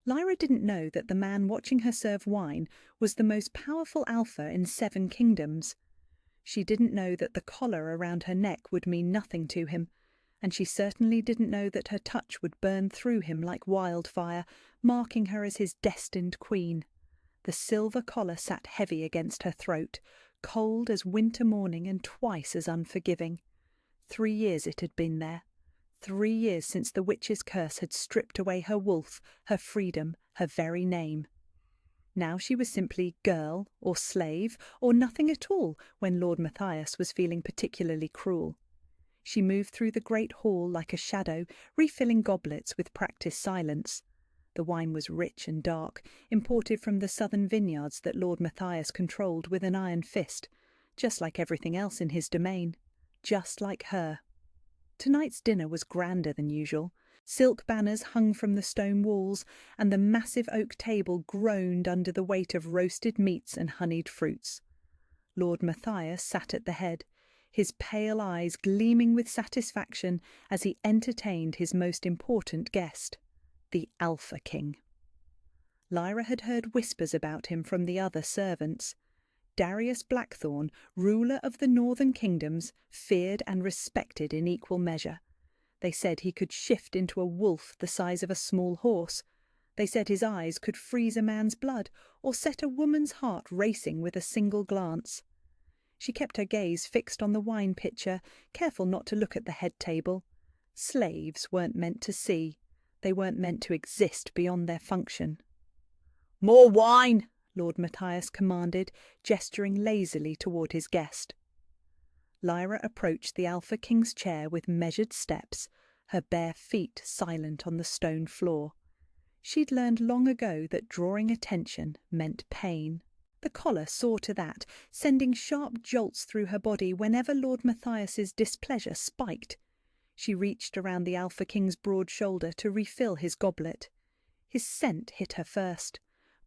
Lyra didn't know that the man watching her serve wine was the most powerful alpha in 7 kingdoms. She didn't know that the collar around her neck would mean nothing to him, and she certainly didn't know that her touch would burn through him like wildfire, marking her as his destined queen. The silver collar sat heavy against her throat, cold as winter morning and twice as unforgiving. 3 years it had been there. 3 years since the witch's curse had stripped away her wolf, her freedom, her very name. Now she was simply girl or slave or nothing at all when Lord Matthias was feeling particularly cruel. She moved through the great hall like a shadow, refilling goblets with practised silence. The wine was rich and dark, imported from the southern vineyards that Lord Matthias controlled with an iron fist, just like everything else in his domain, just like her. Tonight's dinner was grander than usual. Silk banners hung from the stone walls, and the massive oak table groaned under the weight of roasted meats and honeyed fruits. Lord Matthias sat at the head, his pale eyes gleaming with satisfaction as he entertained his most important guest, the Alpha King. Lyra had heard whispers about him from the other servants. Darius Blackthorn, ruler of the northern kingdoms, feared and respected in equal measure. They said he could shift into a wolf the size of a small horse. They said his eyes could freeze a man's blood or set a woman's heart racing with a single glance. She kept her gaze fixed on the wine pitcher, careful not to look at the head table. Slaves weren't meant to see. They weren't meant to exist beyond their function. "More wine!" Lord Matthias commanded, gesturing lazily toward his guest. Lyra approached the Alpha King's chair with measured steps, her bare feet silent on the stone floor. She'd learned long ago that drawing attention meant pain. The collar saw to that, sending sharp jolts through her body whenever Lord Matthias's displeasure spiked. She reached around the Alpha King's broad shoulder to refill his goblet. His scent hit her first.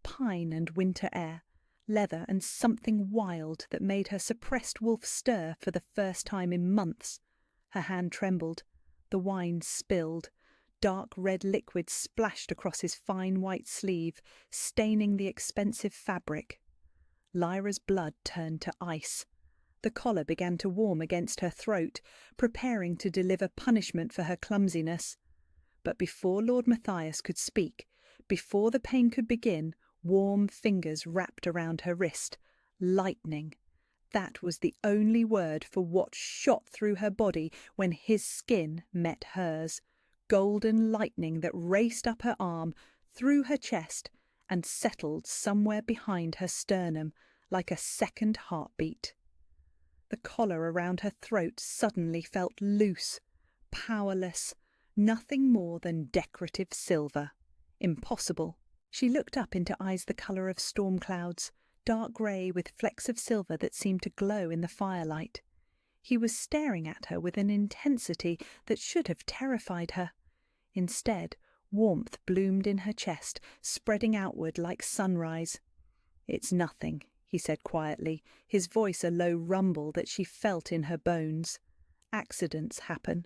Pine and winter air, leather and something wild that made her suppressed wolf stir for the first time in months. Her hand trembled. The wine spilled. Dark red liquid splashed across his fine white sleeve, staining the expensive fabric. Lyra's blood turned to ice. The collar began to warm against her throat, preparing to deliver punishment for her clumsiness. But before Lord Matthias could speak, before the pain could begin, warm fingers wrapped around her wrist. Lightning. That was the only word for what shot through her body when his skin met hers. Golden lightning that raced up her arm, through her chest, and settled somewhere behind her sternum like a second heartbeat. The collar around her throat suddenly felt loose, powerless, nothing more than decorative silver. Impossible. She looked up into eyes the colour of storm clouds, dark grey with flecks of silver that seemed to glow in the firelight. He was staring at her with an intensity that should have terrified her. Instead, warmth bloomed in her chest, spreading outward like sunrise. "It's nothing," he said quietly, his voice a low rumble that she felt in her bones. "Accidents happen."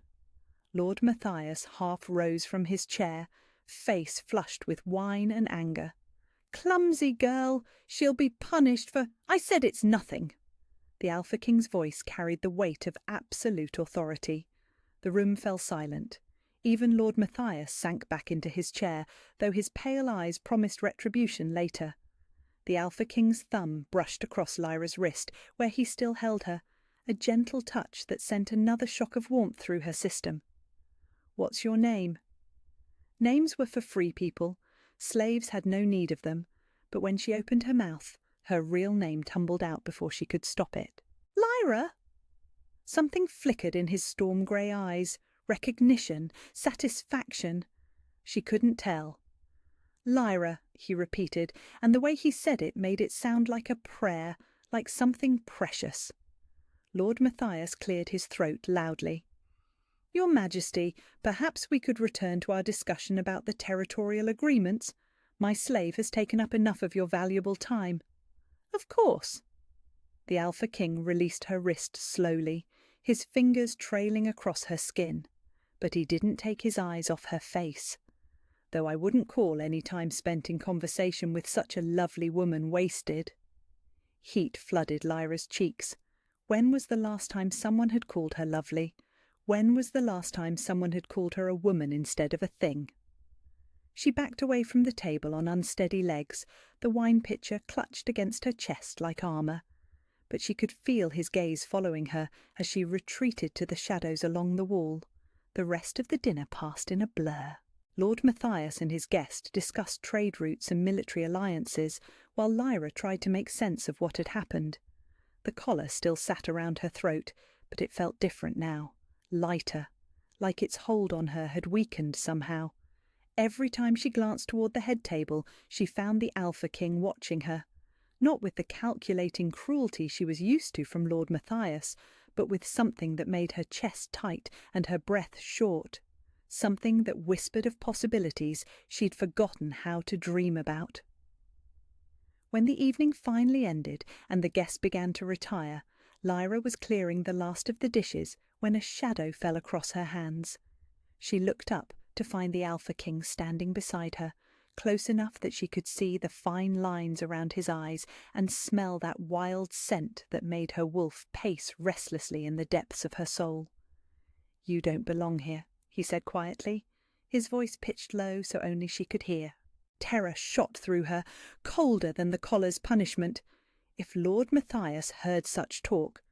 Lord Matthias half rose from his chair, face flushed with wine and anger. "Clumsy girl! She'll be punished for—" "I said it's nothing!" The Alpha King's voice carried the weight of absolute authority. The room fell silent. Even Lord Matthias sank back into his chair, though his pale eyes promised retribution later. The Alpha King's thumb brushed across Lyra's wrist, where he still held her, a gentle touch that sent another shock of warmth through her system. "What's your name?" Names were for free people. Slaves had no need of them, but when she opened her mouth, her real name tumbled out before she could stop it. "Lyra!" Something flickered in his storm-grey eyes. Recognition, satisfaction. She couldn't tell. "Lyra," he repeated, and the way he said it made it sound like a prayer, like something precious. Lord Matthias cleared his throat loudly. "Your Majesty, perhaps we could return to our discussion about the territorial agreements. My slave has taken up enough of your valuable time." "Of course." The Alpha King released her wrist slowly, his fingers trailing across her skin, but he didn't take his eyes off her face. though I wouldn't call any time spent in conversation with such a lovely woman wasted. Heat flooded Lyra's cheeks. When was the last time someone had called her lovely? When was the last time someone had called her a woman instead of a thing? She backed away from the table on unsteady legs, the wine pitcher clutched against her chest like armour. But she could feel his gaze following her as she retreated to the shadows along the wall. The rest of the dinner passed in a blur. Lord Matthias and his guest discussed trade routes and military alliances, while Lyra tried to make sense of what had happened. The collar still sat around her throat, but it felt different now, lighter, like its hold on her had weakened somehow. Every time she glanced toward the head table, she found the Alpha King watching her, not with the calculating cruelty she was used to from Lord Matthias, but with something that made her chest tight and her breath short, something that whispered of possibilities she'd forgotten how to dream about. When the evening finally ended and the guests began to retire, Lyra was clearing the last of the dishes when a shadow fell across her hands. She looked up to find the Alpha King standing beside her, close enough that she could see the fine lines around his eyes and smell that wild scent that made her wolf pace restlessly in the depths of her soul. "You don't belong here," he said quietly, his voice pitched low so only she could hear. Terror shot through her, colder than the collar's punishment. If Lord Matthias heard such talk—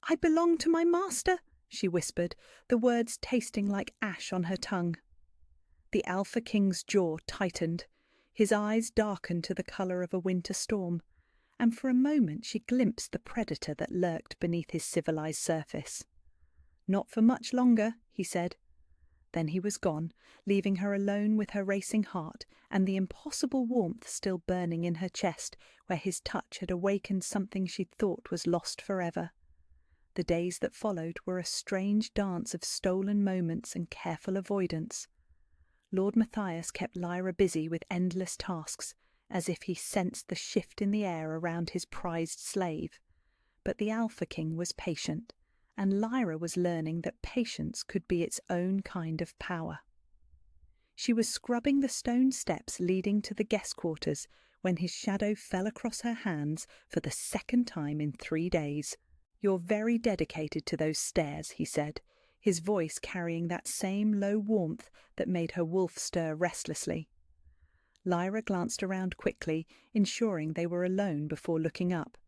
"I belong to my master," she whispered, the words tasting like ash on her tongue. The Alpha King's jaw tightened. His eyes darkened to the colour of a winter storm, and for a moment she glimpsed the predator that lurked beneath his civilised surface. "Not for much longer," he said. Then he was gone, leaving her alone with her racing heart and the impossible warmth still burning in her chest, where his touch had awakened something she'd thought was lost forever. The days that followed were a strange dance of stolen moments and careful avoidance. Lord Matthias kept Lyra busy with endless tasks, as if he sensed the shift in the air around his prized slave. But the Alpha King was patient, and Lyra was learning that patience could be its own kind of power. She was scrubbing the stone steps leading to the guest quarters when his shadow fell across her hands for the second time in 3 days. "You're very dedicated to those stairs," he said, his voice carrying that same low warmth that made her wolf stir restlessly. Lyra glanced around quickly, ensuring they were alone before looking up.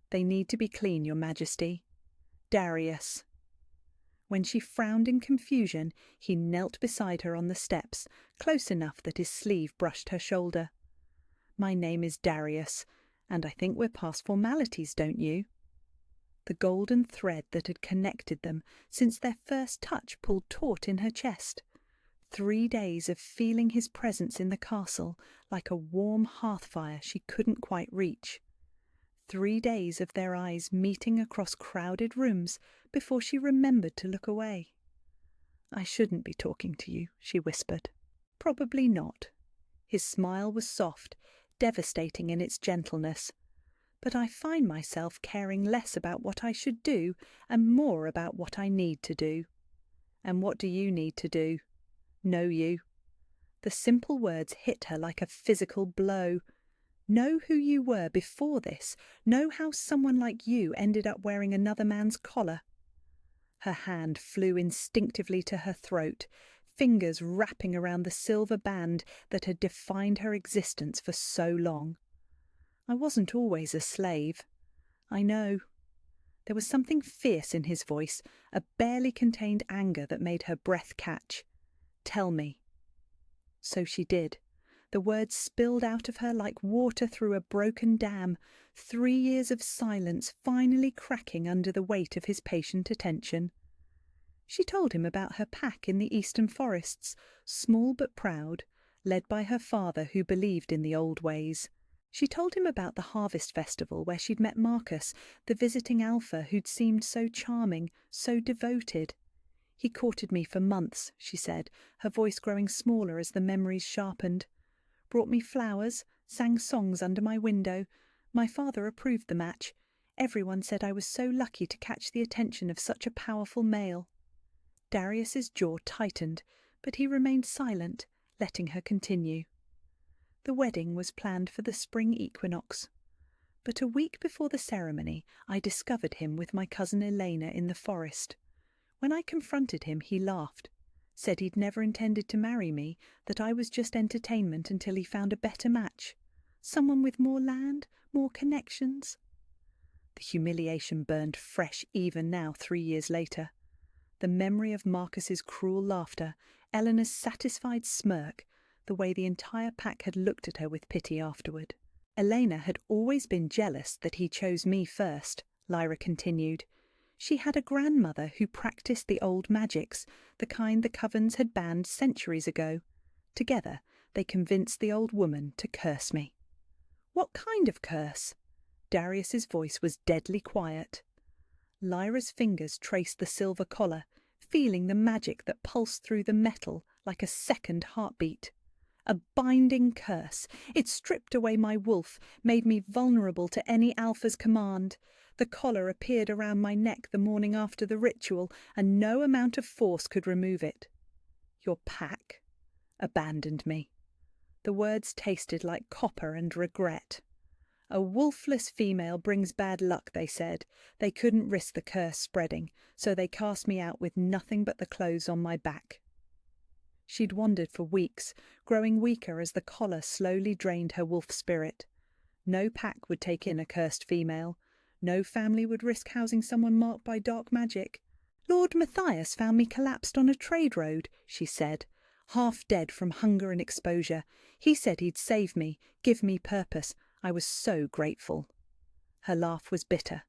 "They need to be clean, Your Majesty. Darius." When she frowned in confusion, he knelt beside her on the steps, close enough that his sleeve brushed her shoulder. "My name is Darius, and I think we're past formalities, don't you?" The golden thread that had connected them since their first touch pulled taut in her chest. 3 days of feeling his presence in the castle like a warm hearth fire she couldn't quite reach. 3 days of their eyes meeting across crowded rooms before she remembered to look away. "I shouldn't be talking to you," she whispered. "Probably not." His smile was soft, devastating in its gentleness. "But I find myself caring less about what I should do and more about what I need to do." "And what do you need to do?" "Know you." The simple words hit her like a physical blow. Know who you were before this. Know how someone like you ended up wearing another man's collar. Her hand flew instinctively to her throat, fingers wrapping around the silver band that had defined her existence for so long. "I wasn't always a slave." "I know." There was something fierce in his voice, a barely contained anger that made her breath catch. "Tell me." So she did. The words spilled out of her like water through a broken dam, 3 years of silence finally cracking under the weight of his patient attention. She told him about her pack in the eastern forests, small but proud, led by her father who believed in the old ways. She told him about the harvest festival where she'd met Marcus, the visiting alpha who'd seemed so charming, so devoted. "He courted me for months," she said, her voice growing smaller as the memories sharpened. "Brought me flowers, sang songs under my window. My father approved the match. Everyone said I was so lucky to catch the attention of such a powerful male." Darius's jaw tightened, but he remained silent, letting her continue. The wedding was planned for the spring equinox. But a week before the ceremony, I discovered him with my cousin Elena in the forest. When I confronted him, he laughed, said he'd never intended to marry me, that I was just entertainment until he found a better match. Someone with more land, more connections. The humiliation burned fresh even now, 3 years later. The memory of Marcus's cruel laughter, Eleanor's satisfied smirk, the way the entire pack had looked at her with pity afterward. Elena had always been jealous that he chose me first, Lyra continued. She had a grandmother who practiced the old magics, the kind the Covens had banned centuries ago. Together, they convinced the old woman to curse me. What kind of curse? Darius's voice was deadly quiet. Lyra's fingers traced the silver collar, feeling the magic that pulsed through the metal like a second heartbeat. A binding curse. It stripped away my wolf, made me vulnerable to any alpha's command. The collar appeared around my neck the morning after the ritual, and no amount of force could remove it. Your pack abandoned me. The words tasted like copper and regret. A wolfless female brings bad luck, they said. They couldn't risk the curse spreading, so they cast me out with nothing but the clothes on my back. She'd wandered for weeks, growing weaker as the collar slowly drained her wolf spirit. No pack would take in a cursed female. No family would risk housing someone marked by dark magic. Lord Matthias found me collapsed on a trade road, she said, half dead from hunger and exposure. He said he'd save me, give me purpose. I was so grateful. Her laugh was bitter.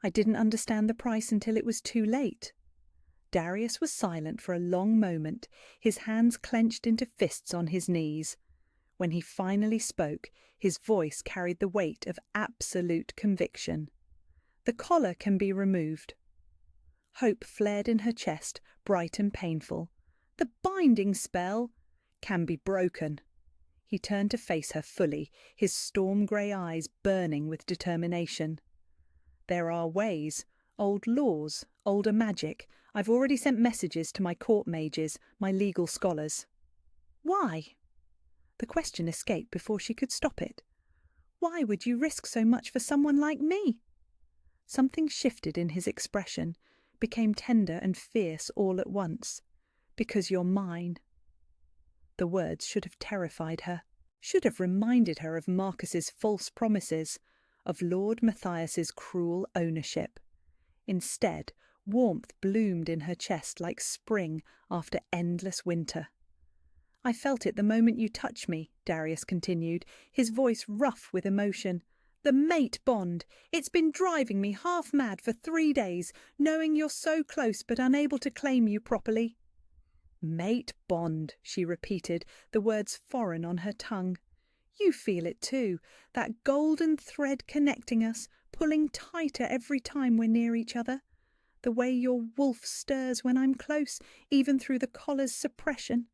I didn't understand the price until it was too late. Darius was silent for a long moment, his hands clenched into fists on his knees. When he finally spoke, his voice carried the weight of absolute conviction. The collar can be removed. Hope flared in her chest, bright and painful. The binding spell can be broken. He turned to face her fully, his storm-grey eyes burning with determination. There are ways, old laws, older magic. I've already sent messages to my court mages, my legal scholars. Why? The question escaped before she could stop it. Why would you risk so much for someone like me? Something shifted in his expression, became tender and fierce all at once. Because you're mine. The words should have terrified her, should have reminded her of Marcus's false promises, of Lord Matthias's cruel ownership. Instead, warmth bloomed in her chest like spring after endless winter. I felt it the moment you touched me, Darius continued, his voice rough with emotion. The mate bond. It's been driving me half mad for 3 days, knowing you're so close but unable to claim you properly. Mate bond, she repeated, the words foreign on her tongue. You feel it too, that golden thread connecting us, pulling tighter every time we're near each other. The way your wolf stirs when I'm close, even through the collar's suppression.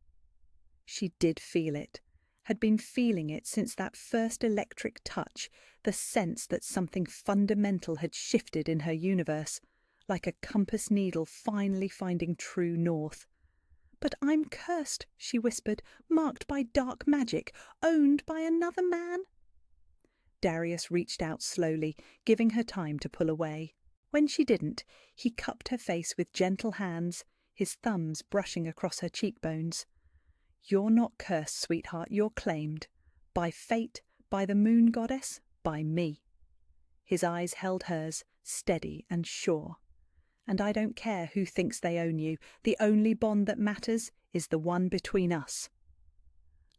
She did feel it, had been feeling it since that first electric touch, the sense that something fundamental had shifted in her universe, like a compass needle finally finding true north. But I'm cursed, she whispered, marked by dark magic, owned by another man. Darius reached out slowly, giving her time to pull away. When she didn't, he cupped her face with gentle hands, his thumbs brushing across her cheekbones. You're not cursed, sweetheart, you're claimed. By fate, by the moon goddess, by me. His eyes held hers, steady and sure. And I don't care who thinks they own you. The only bond that matters is the one between us.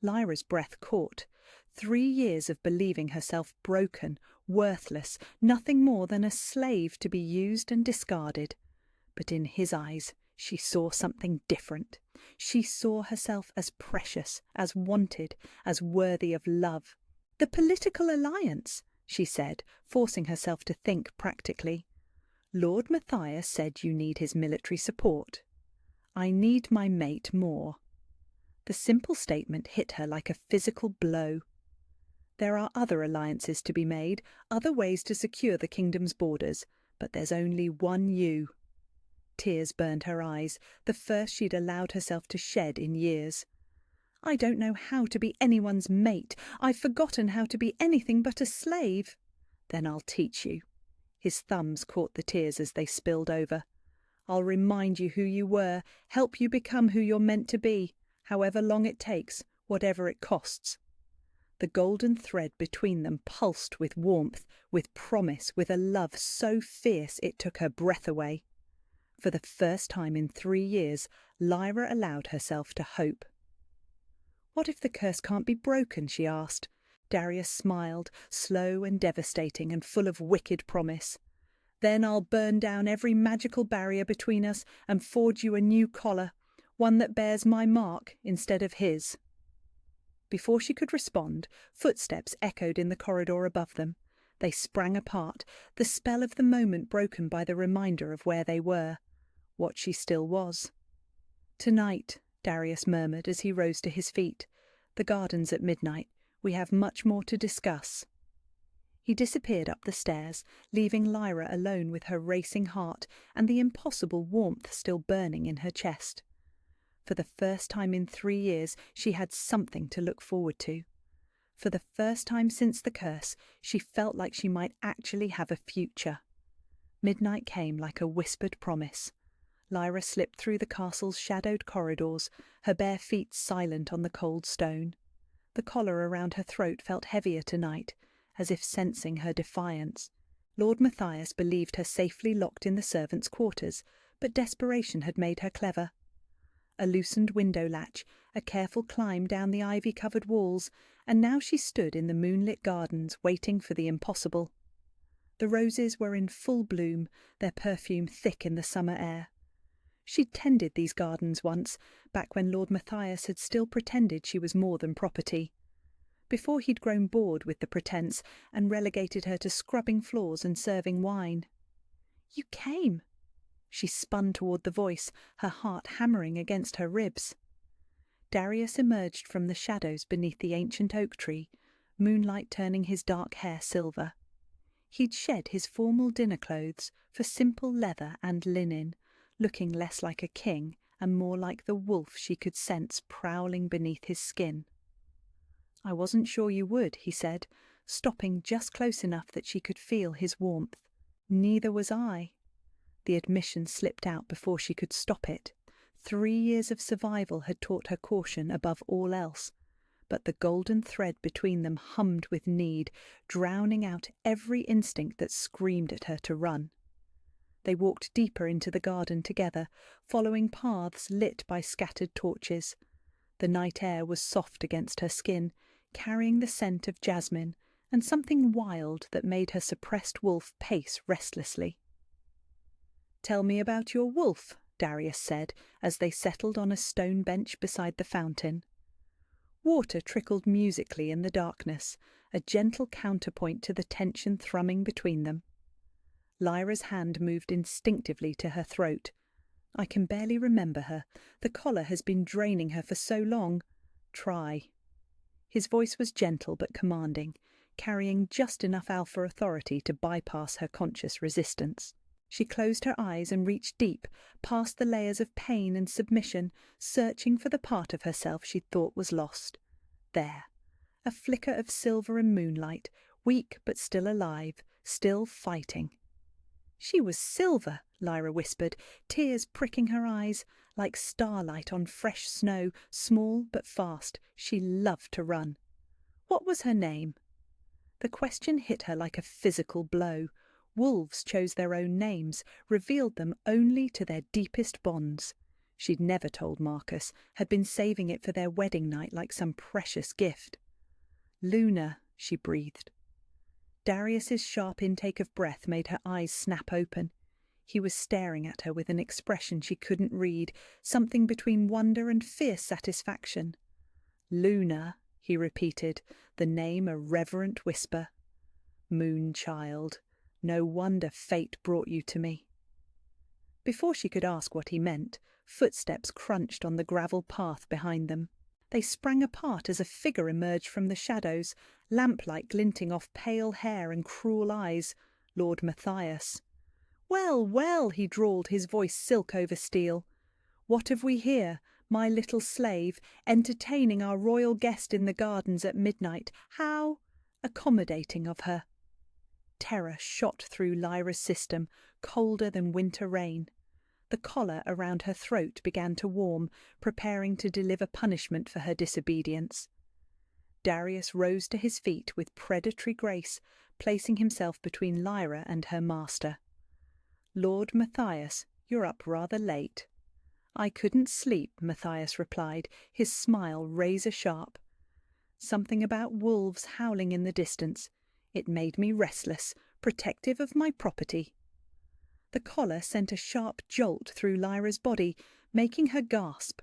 Lyra's breath caught. 3 years of believing herself broken, worthless, nothing more than a slave to be used and discarded. But in his eyes, she saw something different. She saw herself as precious, as wanted, as worthy of love. The political alliance, she said, forcing herself to think practically. Lord Matthias said you need his military support. I need my mate more. The simple statement hit her like a physical blow. There are other alliances to be made, other ways to secure the kingdom's borders, but there's only one you. Tears burned her eyes, the first she'd allowed herself to shed in years. I don't know how to be anyone's mate. I've forgotten how to be anything but a slave." "Then I'll teach you." His thumbs caught the tears as they spilled over. "I'll remind you who you were, help you become who you're meant to be, however long it takes, whatever it costs." The golden thread between them pulsed with warmth, with promise, with a love so fierce it took her breath away. For the first time in 3 years, Lyra allowed herself to hope. "What if the curse can't be broken?" she asked. Darius smiled, slow and devastating and full of wicked promise. "Then I'll burn down every magical barrier between us and forge you a new collar, one that bears my mark instead of his." Before she could respond, footsteps echoed in the corridor above them. They sprang apart, the spell of the moment broken by the reminder of where they were, what she still was. "Tonight," Darius murmured as he rose to his feet. "The gardens at midnight. We have much more to discuss." He disappeared up the stairs, leaving Lyra alone with her racing heart and the impossible warmth still burning in her chest. For the first time in 3 years, she had something to look forward to. For the first time since the curse, she felt like she might actually have a future. Midnight came like a whispered promise. Lyra slipped through the castle's shadowed corridors, her bare feet silent on the cold stone. The collar around her throat felt heavier tonight, as if sensing her defiance. Lord Matthias believed her safely locked in the servants' quarters, but desperation had made her clever. A loosened window latch, a careful climb down the ivy-covered walls, and now she stood in the moonlit gardens waiting for the impossible. The roses were in full bloom, their perfume thick in the summer air. She'd tended these gardens once, back when Lord Matthias had still pretended she was more than property. Before he'd grown bored with the pretence and relegated her to scrubbing floors and serving wine. "You came." She spun toward the voice, her heart hammering against her ribs. Darius emerged from the shadows beneath the ancient oak tree, moonlight turning his dark hair silver. He'd shed his formal dinner clothes for simple leather and linen, looking less like a king and more like the wolf she could sense prowling beneath his skin. "I wasn't sure you would," he said, stopping just close enough that she could feel his warmth. "Neither was I." The admission slipped out before she could stop it. 3 years of survival had taught her caution above all else, but the golden thread between them hummed with need, drowning out every instinct that screamed at her to run. They walked deeper into the garden together, following paths lit by scattered torches. The night air was soft against her skin, carrying the scent of jasmine and something wild that made her suppressed wolf pace restlessly. "Tell me about your wolf," Darius said, as they settled on a stone bench beside the fountain. Water trickled musically in the darkness, a gentle counterpoint to the tension thrumming between them. Lyra's hand moved instinctively to her throat. "I can barely remember her. The collar has been draining her for so long. Try." His voice was gentle but commanding, carrying just enough alpha authority to bypass her conscious resistance. She closed her eyes and reached deep, past the layers of pain and submission, searching for the part of herself she'd thought was lost. There, a flicker of silver and moonlight, weak but still alive, still fighting. "She was silver," Lyra whispered, tears pricking her eyes. Like starlight on fresh snow, small but fast, she loved to run. "What was her name?" The question hit her like a physical blow. Wolves chose their own names, revealed them only to their deepest bonds. She'd never told Marcus, had been saving it for their wedding night like some precious gift. "Luna," she breathed. Darius's sharp intake of breath made her eyes snap open. He was staring at her with an expression she couldn't read, something between wonder and fierce satisfaction. "Luna," he repeated, the name a reverent whisper. "Moonchild. No wonder fate brought you to me." Before she could ask what he meant, footsteps crunched on the gravel path behind them. They sprang apart as a figure emerged from the shadows, lamplight glinting off pale hair and cruel eyes. Lord Matthias. "Well, well," he drawled, his voice silk over steel. "What have we here? My little slave, entertaining our royal guest in the gardens at midnight. How accommodating of her. Terror shot through Lyra's system, colder than winter rain. The collar around her throat began to warm, preparing to deliver punishment for her disobedience. Darius rose to his feet with predatory grace, placing himself between Lyra and her master. "Lord Matthias, you're up rather late." "I couldn't sleep," Matthias replied, his smile razor-sharp. "Something about wolves howling in the distance. It made me restless, protective of my property." The collar sent a sharp jolt through Lyra's body, making her gasp.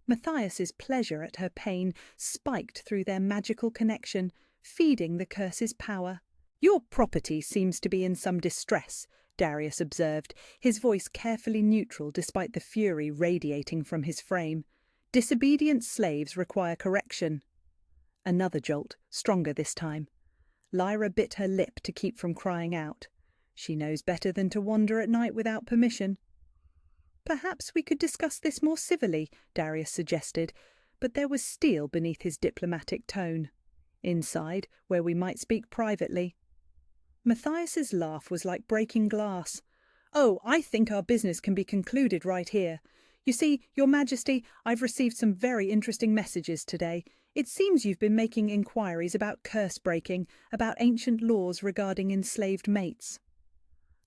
Matthias's pleasure at her pain spiked through their magical connection, feeding the curse's power. "Your property seems to be in some distress," Darius observed, his voice carefully neutral despite the fury radiating from his frame. "Disobedient slaves require correction." Another jolt, stronger this time. Lyra bit her lip to keep from crying out. She knows better than to wander at night without permission. "Perhaps we could discuss this more civilly," Darius suggested, but there was steel beneath his diplomatic tone. "Inside, where we might speak privately." Matthias's laugh was like breaking glass. "Oh, I think our business can be concluded right here. You see, Your Majesty, I've received some very interesting messages today. It seems you've been making inquiries about curse breaking, about ancient laws regarding enslaved mates."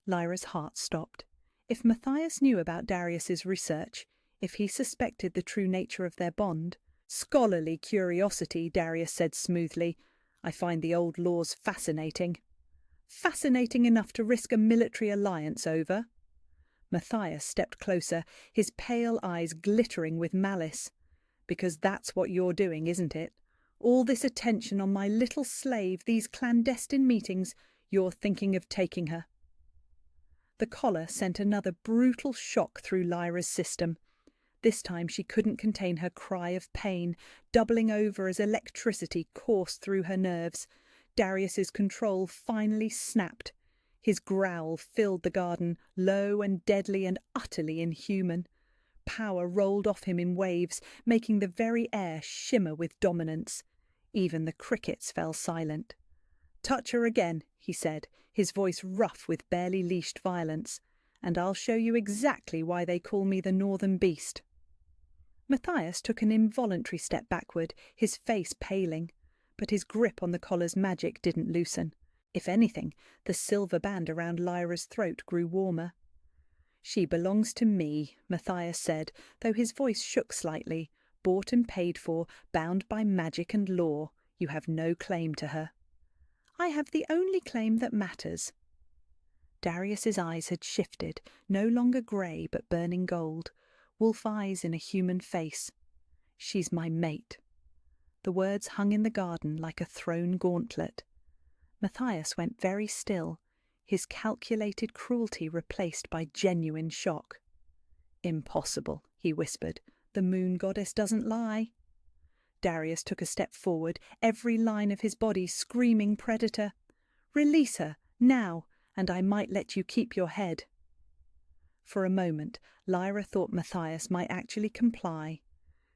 Lyra's heart stopped. If Matthias knew about Darius's research, if he suspected the true nature of their bond— "Scholarly curiosity," Darius said smoothly. "I find the old laws fascinating." "Fascinating enough to risk a military alliance over?" Matthias stepped closer, his pale eyes glittering with malice. "Because that's what you're doing, isn't it? All this attention on my little slave, these clandestine meetings, you're thinking of taking her." The collar sent another brutal shock through Lyra's system. This time she couldn't contain her cry of pain, doubling over as electricity coursed through her nerves. Darius's control finally snapped. His growl filled the garden, low and deadly and utterly inhuman. Power rolled off him in waves, making the very air shimmer with dominance. Even the crickets fell silent. "Touch her again," he said, his voice rough with barely leashed violence, "and I'll show you exactly why they call me the Northern Beast." Matthias took an involuntary step backward, his face paling, but his grip on the collar's magic didn't loosen. If anything, the silver band around Lyra's throat grew warmer. "She belongs to me," Matthias said, though his voice shook slightly. "Bought and paid for, bound by magic and law. You have no claim to her." "I have the only claim that matters." Darius's eyes had shifted, no longer grey but burning gold, wolf eyes in a human face. "She's my mate." The words hung in the garden like a thrown gauntlet. Matthias went very still, his calculated cruelty replaced by genuine shock. "Impossible," he whispered. "The moon goddess doesn't lie." Darius took a step forward, every line of his body screaming predator. "Release her, now, and I might let you keep your head." For a moment, Lyra thought Matthias might actually comply.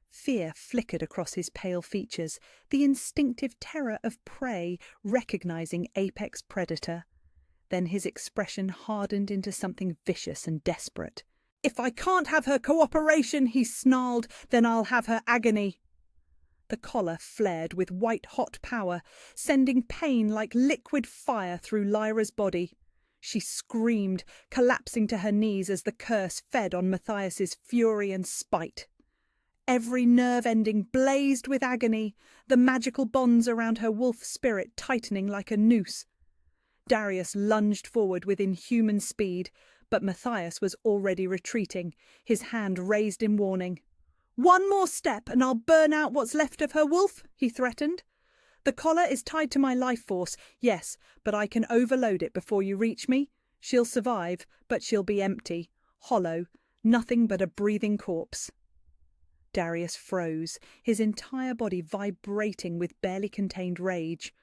Fear flickered across his pale features, the instinctive terror of prey recognizing apex predator. Then his expression hardened into something vicious and desperate. "If I can't have her cooperation," he snarled, "then I'll have her agony." The collar flared with white-hot power, sending pain like liquid fire through Lyra's body. She screamed, collapsing to her knees as the curse fed on Matthias's fury and spite. Every nerve ending blazed with agony, the magical bonds around her wolf spirit tightening like a noose. Darius lunged forward with inhuman speed, but Matthias was already retreating, his hand raised in warning. "One more step and I'll burn out what's left of her, wolf," he threatened. "The collar is tied to my life force, yes, but I can overload it before you reach me. She'll survive, but she'll be empty, hollow, nothing but a breathing corpse." Darius froze, his entire body vibrating with barely contained rage.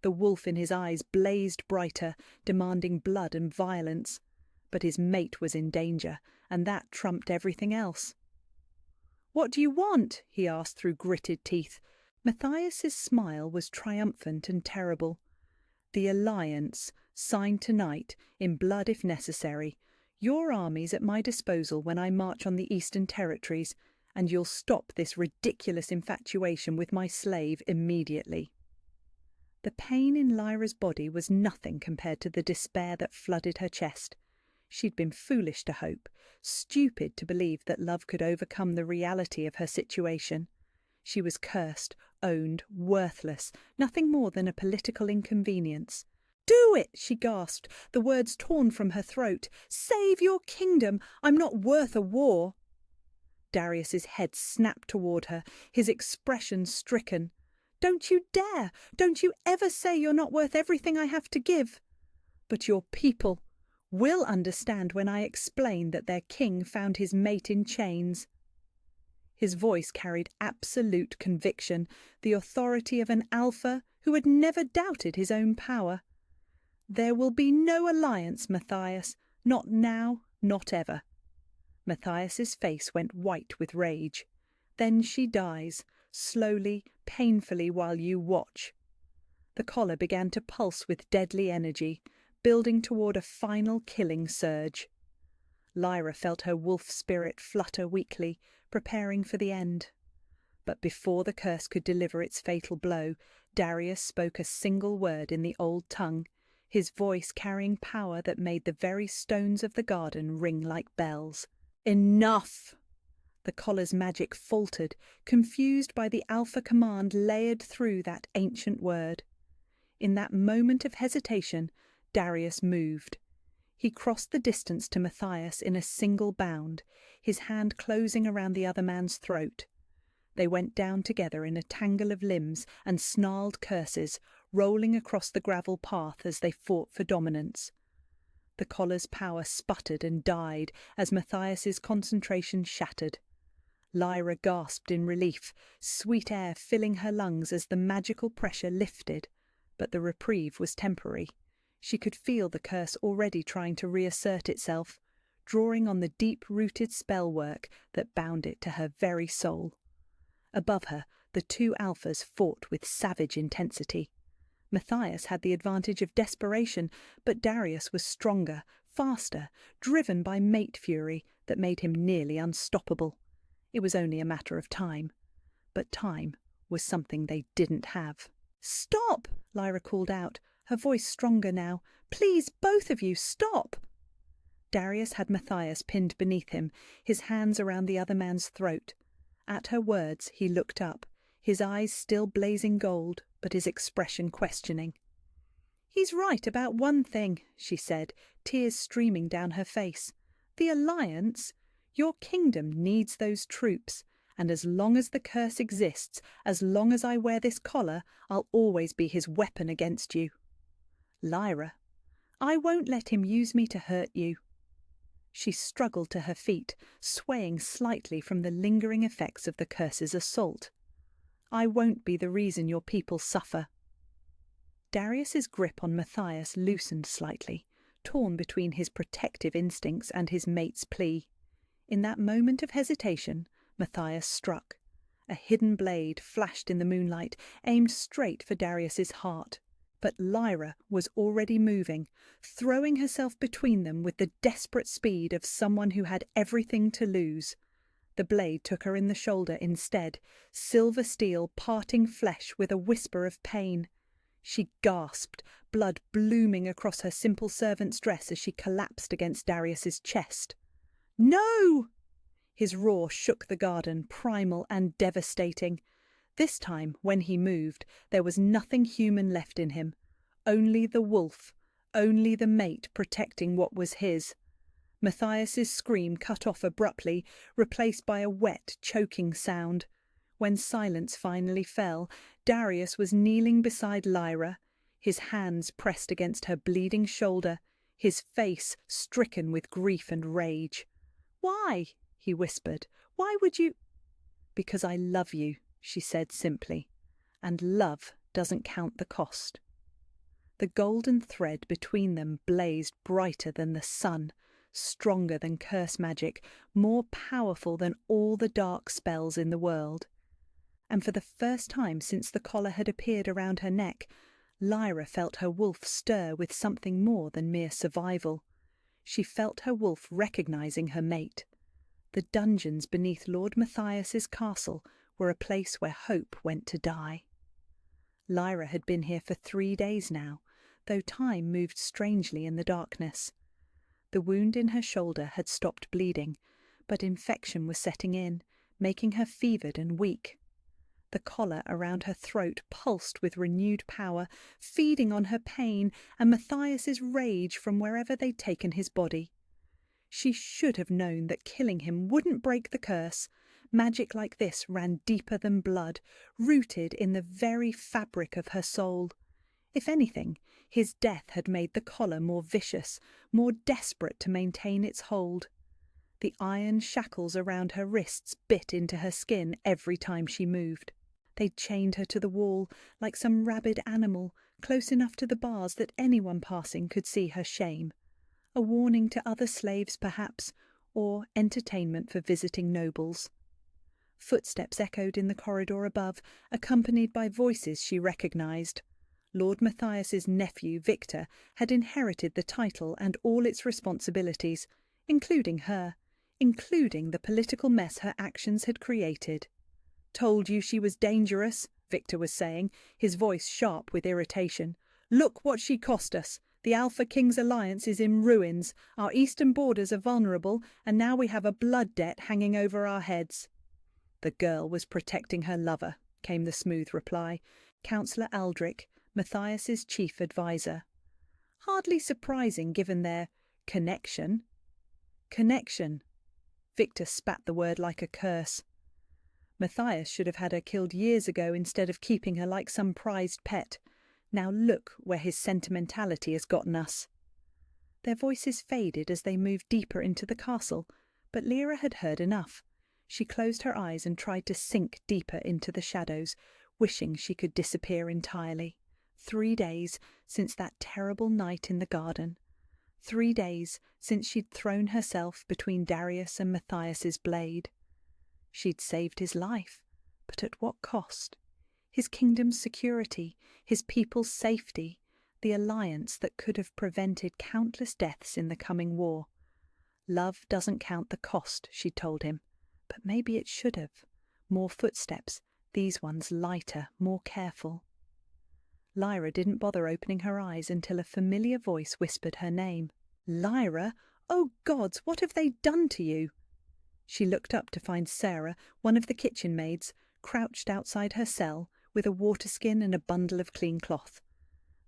The wolf in his eyes blazed brighter, demanding blood and violence. But his mate was in danger, and that trumped everything else. "What do you want?" he asked through gritted teeth. Matthias's smile was triumphant and terrible. "The alliance, signed tonight, in blood if necessary. Your army's at my disposal when I march on the Eastern Territories, and you'll stop this ridiculous infatuation with my slave immediately." The pain in Lyra's body was nothing compared to the despair that flooded her chest. She'd been foolish to hope, stupid to believe that love could overcome the reality of her situation. She was cursed, owned, worthless, nothing more than a political inconvenience. "Do it!" she gasped, the words torn from her throat. "Save your kingdom! I'm not worth a war!" Darius's head snapped toward her, his expression stricken. "Don't you dare! Don't you ever say you're not worth everything I have to give! But your people will understand when I explain that their king found his mate in chains." His voice carried absolute conviction, the authority of an alpha who had never doubted his own power. "There will be no alliance, Matthias. Not now, not ever." Matthias's face went white with rage. "Then she dies, slowly, painfully, while you watch." The collar began to pulse with deadly energy, building toward a final killing surge. Lyra felt her wolf spirit flutter weakly, preparing for the end. But before the curse could deliver its fatal blow, Darius spoke a single word in the old tongue, his voice carrying power that made the very stones of the garden ring like bells. "Enough!" The collar's magic faltered, confused by the alpha command layered through that ancient word. In that moment of hesitation, Darius moved. He crossed the distance to Matthias in a single bound, his hand closing around the other man's throat. They went down together in a tangle of limbs and snarled curses, rolling across the gravel path as they fought for dominance. The collar's power sputtered and died as Matthias's concentration shattered. Lyra gasped in relief, sweet air filling her lungs as the magical pressure lifted, but the reprieve was temporary. She could feel the curse already trying to reassert itself, drawing on the deep-rooted spell work that bound it to her very soul. Above her, the two alphas fought with savage intensity. Matthias had the advantage of desperation, but Darius was stronger, faster, driven by mate fury that made him nearly unstoppable. It was only a matter of time. But time was something they didn't have. "Stop!" Lyra called out, her voice stronger now. "Please, both of you, stop!" Darius had Matthias pinned beneath him, his hands around the other man's throat. At her words, he looked up, his eyes still blazing gold, but his expression questioning. "He's right about one thing," she said, tears streaming down her face. "The alliance? Your kingdom needs those troops, and as long as the curse exists, as long as I wear this collar, I'll always be his weapon against you. Lyra, I won't let him use me to hurt you." She struggled to her feet, swaying slightly from the lingering effects of the curse's assault. "I won't be the reason your people suffer." Darius's grip on Matthias loosened slightly, torn between his protective instincts and his mate's plea. In that moment of hesitation, Matthias struck. A hidden blade flashed in the moonlight, aimed straight for Darius's heart. But Lyra was already moving, throwing herself between them with the desperate speed of someone who had everything to lose. The blade took her in the shoulder instead, silver steel parting flesh with a whisper of pain. She gasped, blood blooming across her simple servant's dress as she collapsed against Darius's chest. "No!" His roar shook the garden, primal and devastating. This time, when he moved, there was nothing human left in him. Only the wolf, only the mate protecting what was his. Matthias's scream cut off abruptly, replaced by a wet, choking sound. When silence finally fell, Darius was kneeling beside Lyra, his hands pressed against her bleeding shoulder, his face stricken with grief and rage. "Why?" he whispered. "Why would you—" "Because I love you," she said simply, "and love doesn't count the cost." The golden thread between them blazed brighter than the sun, stronger than curse magic, more powerful than all the dark spells in the world. And for the first time since the collar had appeared around her neck, Lyra felt her wolf stir with something more than mere survival. She felt her wolf recognizing her mate. The dungeons beneath Lord Matthias's castle were a place where hope went to die. Lyra had been here for 3 days now, though time moved strangely in the darkness. The wound in her shoulder had stopped bleeding, but infection was setting in, making her fevered and weak. The collar around her throat pulsed with renewed power, feeding on her pain and Matthias's rage from wherever they'd taken his body. She should have known that killing him wouldn't break the curse. Magic like this ran deeper than blood, rooted in the very fabric of her soul. If anything, his death had made the collar more vicious, more desperate to maintain its hold. The iron shackles around her wrists bit into her skin every time she moved. They'd chained her to the wall like some rabid animal, close enough to the bars that anyone passing could see her shame. A warning to other slaves, perhaps, or entertainment for visiting nobles. Footsteps echoed in the corridor above, accompanied by voices she recognised. Lord Matthias's nephew, Victor, had inherited the title and all its responsibilities, including her, including the political mess her actions had created. "Told you she was dangerous," Victor was saying, his voice sharp with irritation. "Look what she cost us. The Alpha King's alliance is in ruins, our eastern borders are vulnerable, and now we have a blood debt hanging over our heads." "The girl was protecting her lover," came the smooth reply. Councillor Aldrich, Matthias's chief adviser. Hardly surprising given their connection. Connection. Victor spat the word like a curse. Matthias should have had her killed years ago instead of keeping her like some prized pet. Now look where his sentimentality has gotten us. Their voices faded as they moved deeper into the castle, but Lyra had heard enough. She closed her eyes and tried to sink deeper into the shadows, wishing she could disappear entirely. 3 days since that terrible night in the garden. 3 days since she'd thrown herself between Darius and Matthias's blade. She'd saved his life, but at what cost? His kingdom's security, his people's safety, the alliance that could have prevented countless deaths in the coming war. Love doesn't count the cost, she told him, but maybe it should have. More footsteps, these ones lighter, more careful. Lyra didn't bother opening her eyes until a familiar voice whispered her name. "Lyra! Oh gods, what have they done to you?" She looked up to find Sarah, one of the kitchen maids, crouched outside her cell with a water skin and a bundle of clean cloth.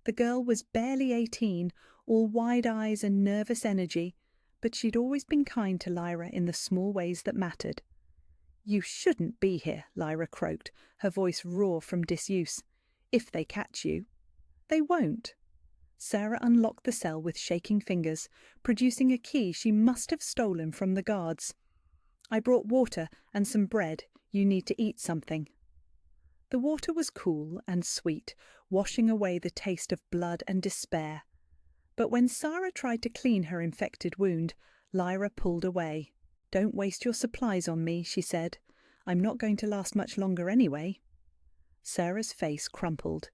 The girl was barely 18, all wide eyes and nervous energy, but she'd always been kind to Lyra in the small ways that mattered. "You shouldn't be here," Lyra croaked, her voice raw from disuse. "If they catch you." "They won't." Sarah unlocked the cell with shaking fingers, producing a key she must have stolen from the guards. "I brought water and some bread. You need to eat something." The water was cool and sweet, washing away the taste of blood and despair. But when Sarah tried to clean her infected wound, Lyra pulled away. "Don't waste your supplies on me," she said. "I'm not going to last much longer anyway." Sarah's face crumpled.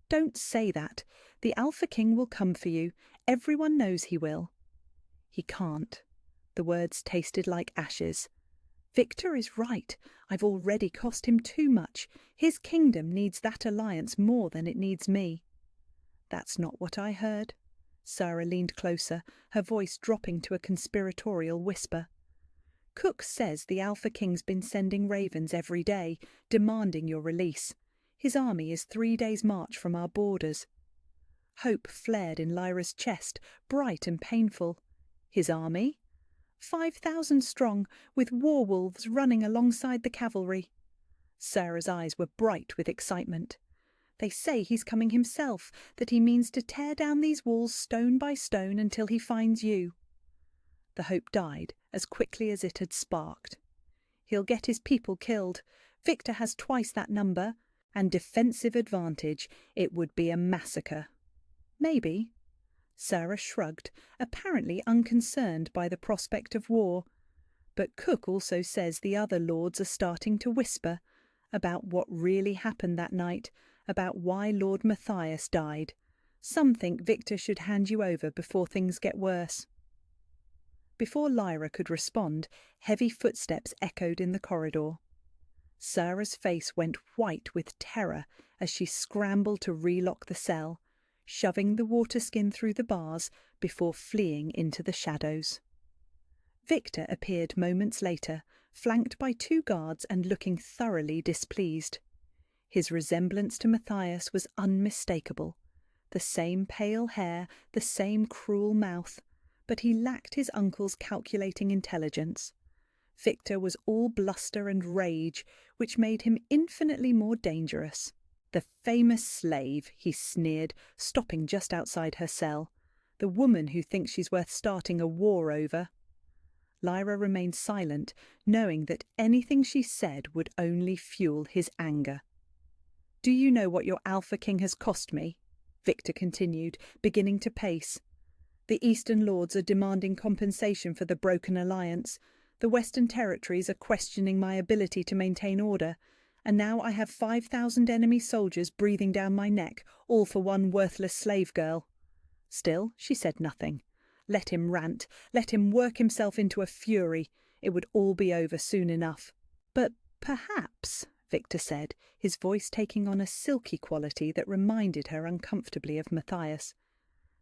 "Don't say that. The Alpha King will come for you. Everyone knows he will." "He can't." The words tasted like ashes. "Victor is right. I've already cost him too much. His kingdom needs that alliance more than it needs me." "That's not what I heard." Sarah leaned closer, her voice dropping to a conspiratorial whisper. "Cook says the Alpha King's been sending ravens every day, demanding your release. His army is 3 days' march from our borders." Hope flared in Lyra's chest, bright and painful. "His army?" 5,000 strong, with war wolves running alongside the cavalry. Sarah's eyes were bright with excitement. "They say he's coming himself, that he means to tear down these walls stone by stone until he finds you." The hope died as quickly as it had sparked. "He'll get his people killed. Victor has twice that number, and defensive advantage. It would be a massacre." "Maybe." Sarah shrugged, apparently unconcerned by the prospect of war. But Cook also says the other lords are starting to whisper about what really happened that night, about why Lord Matthias died. Some think Victor should hand you over before things get worse. Before Lyra could respond, heavy footsteps echoed in the corridor. Sarah's face went white with terror as she scrambled to relock the cell, shoving the water skin through the bars before fleeing into the shadows. Victor appeared moments later, flanked by 2 guards and looking thoroughly displeased. His resemblance to Matthias was unmistakable. The same pale hair, the same cruel mouth, but he lacked his uncle's calculating intelligence. Victor was all bluster and rage, which made him infinitely more dangerous. "The famous slave," he sneered, stopping just outside her cell. "The woman who thinks she's worth starting a war over." Lyra remained silent, knowing that anything she said would only fuel his anger. "Do you know what your Alpha King has cost me?" Victor continued, beginning to pace. "The Eastern Lords are demanding compensation for the broken alliance. The Western Territories are questioning my ability to maintain order. And now I have 5,000 enemy soldiers breathing down my neck, all for one worthless slave girl." Still, she said nothing. Let him rant, let him work himself into a fury. It would all be over soon enough. "But perhaps," Victor said, his voice taking on a silky quality that reminded her uncomfortably of Matthias,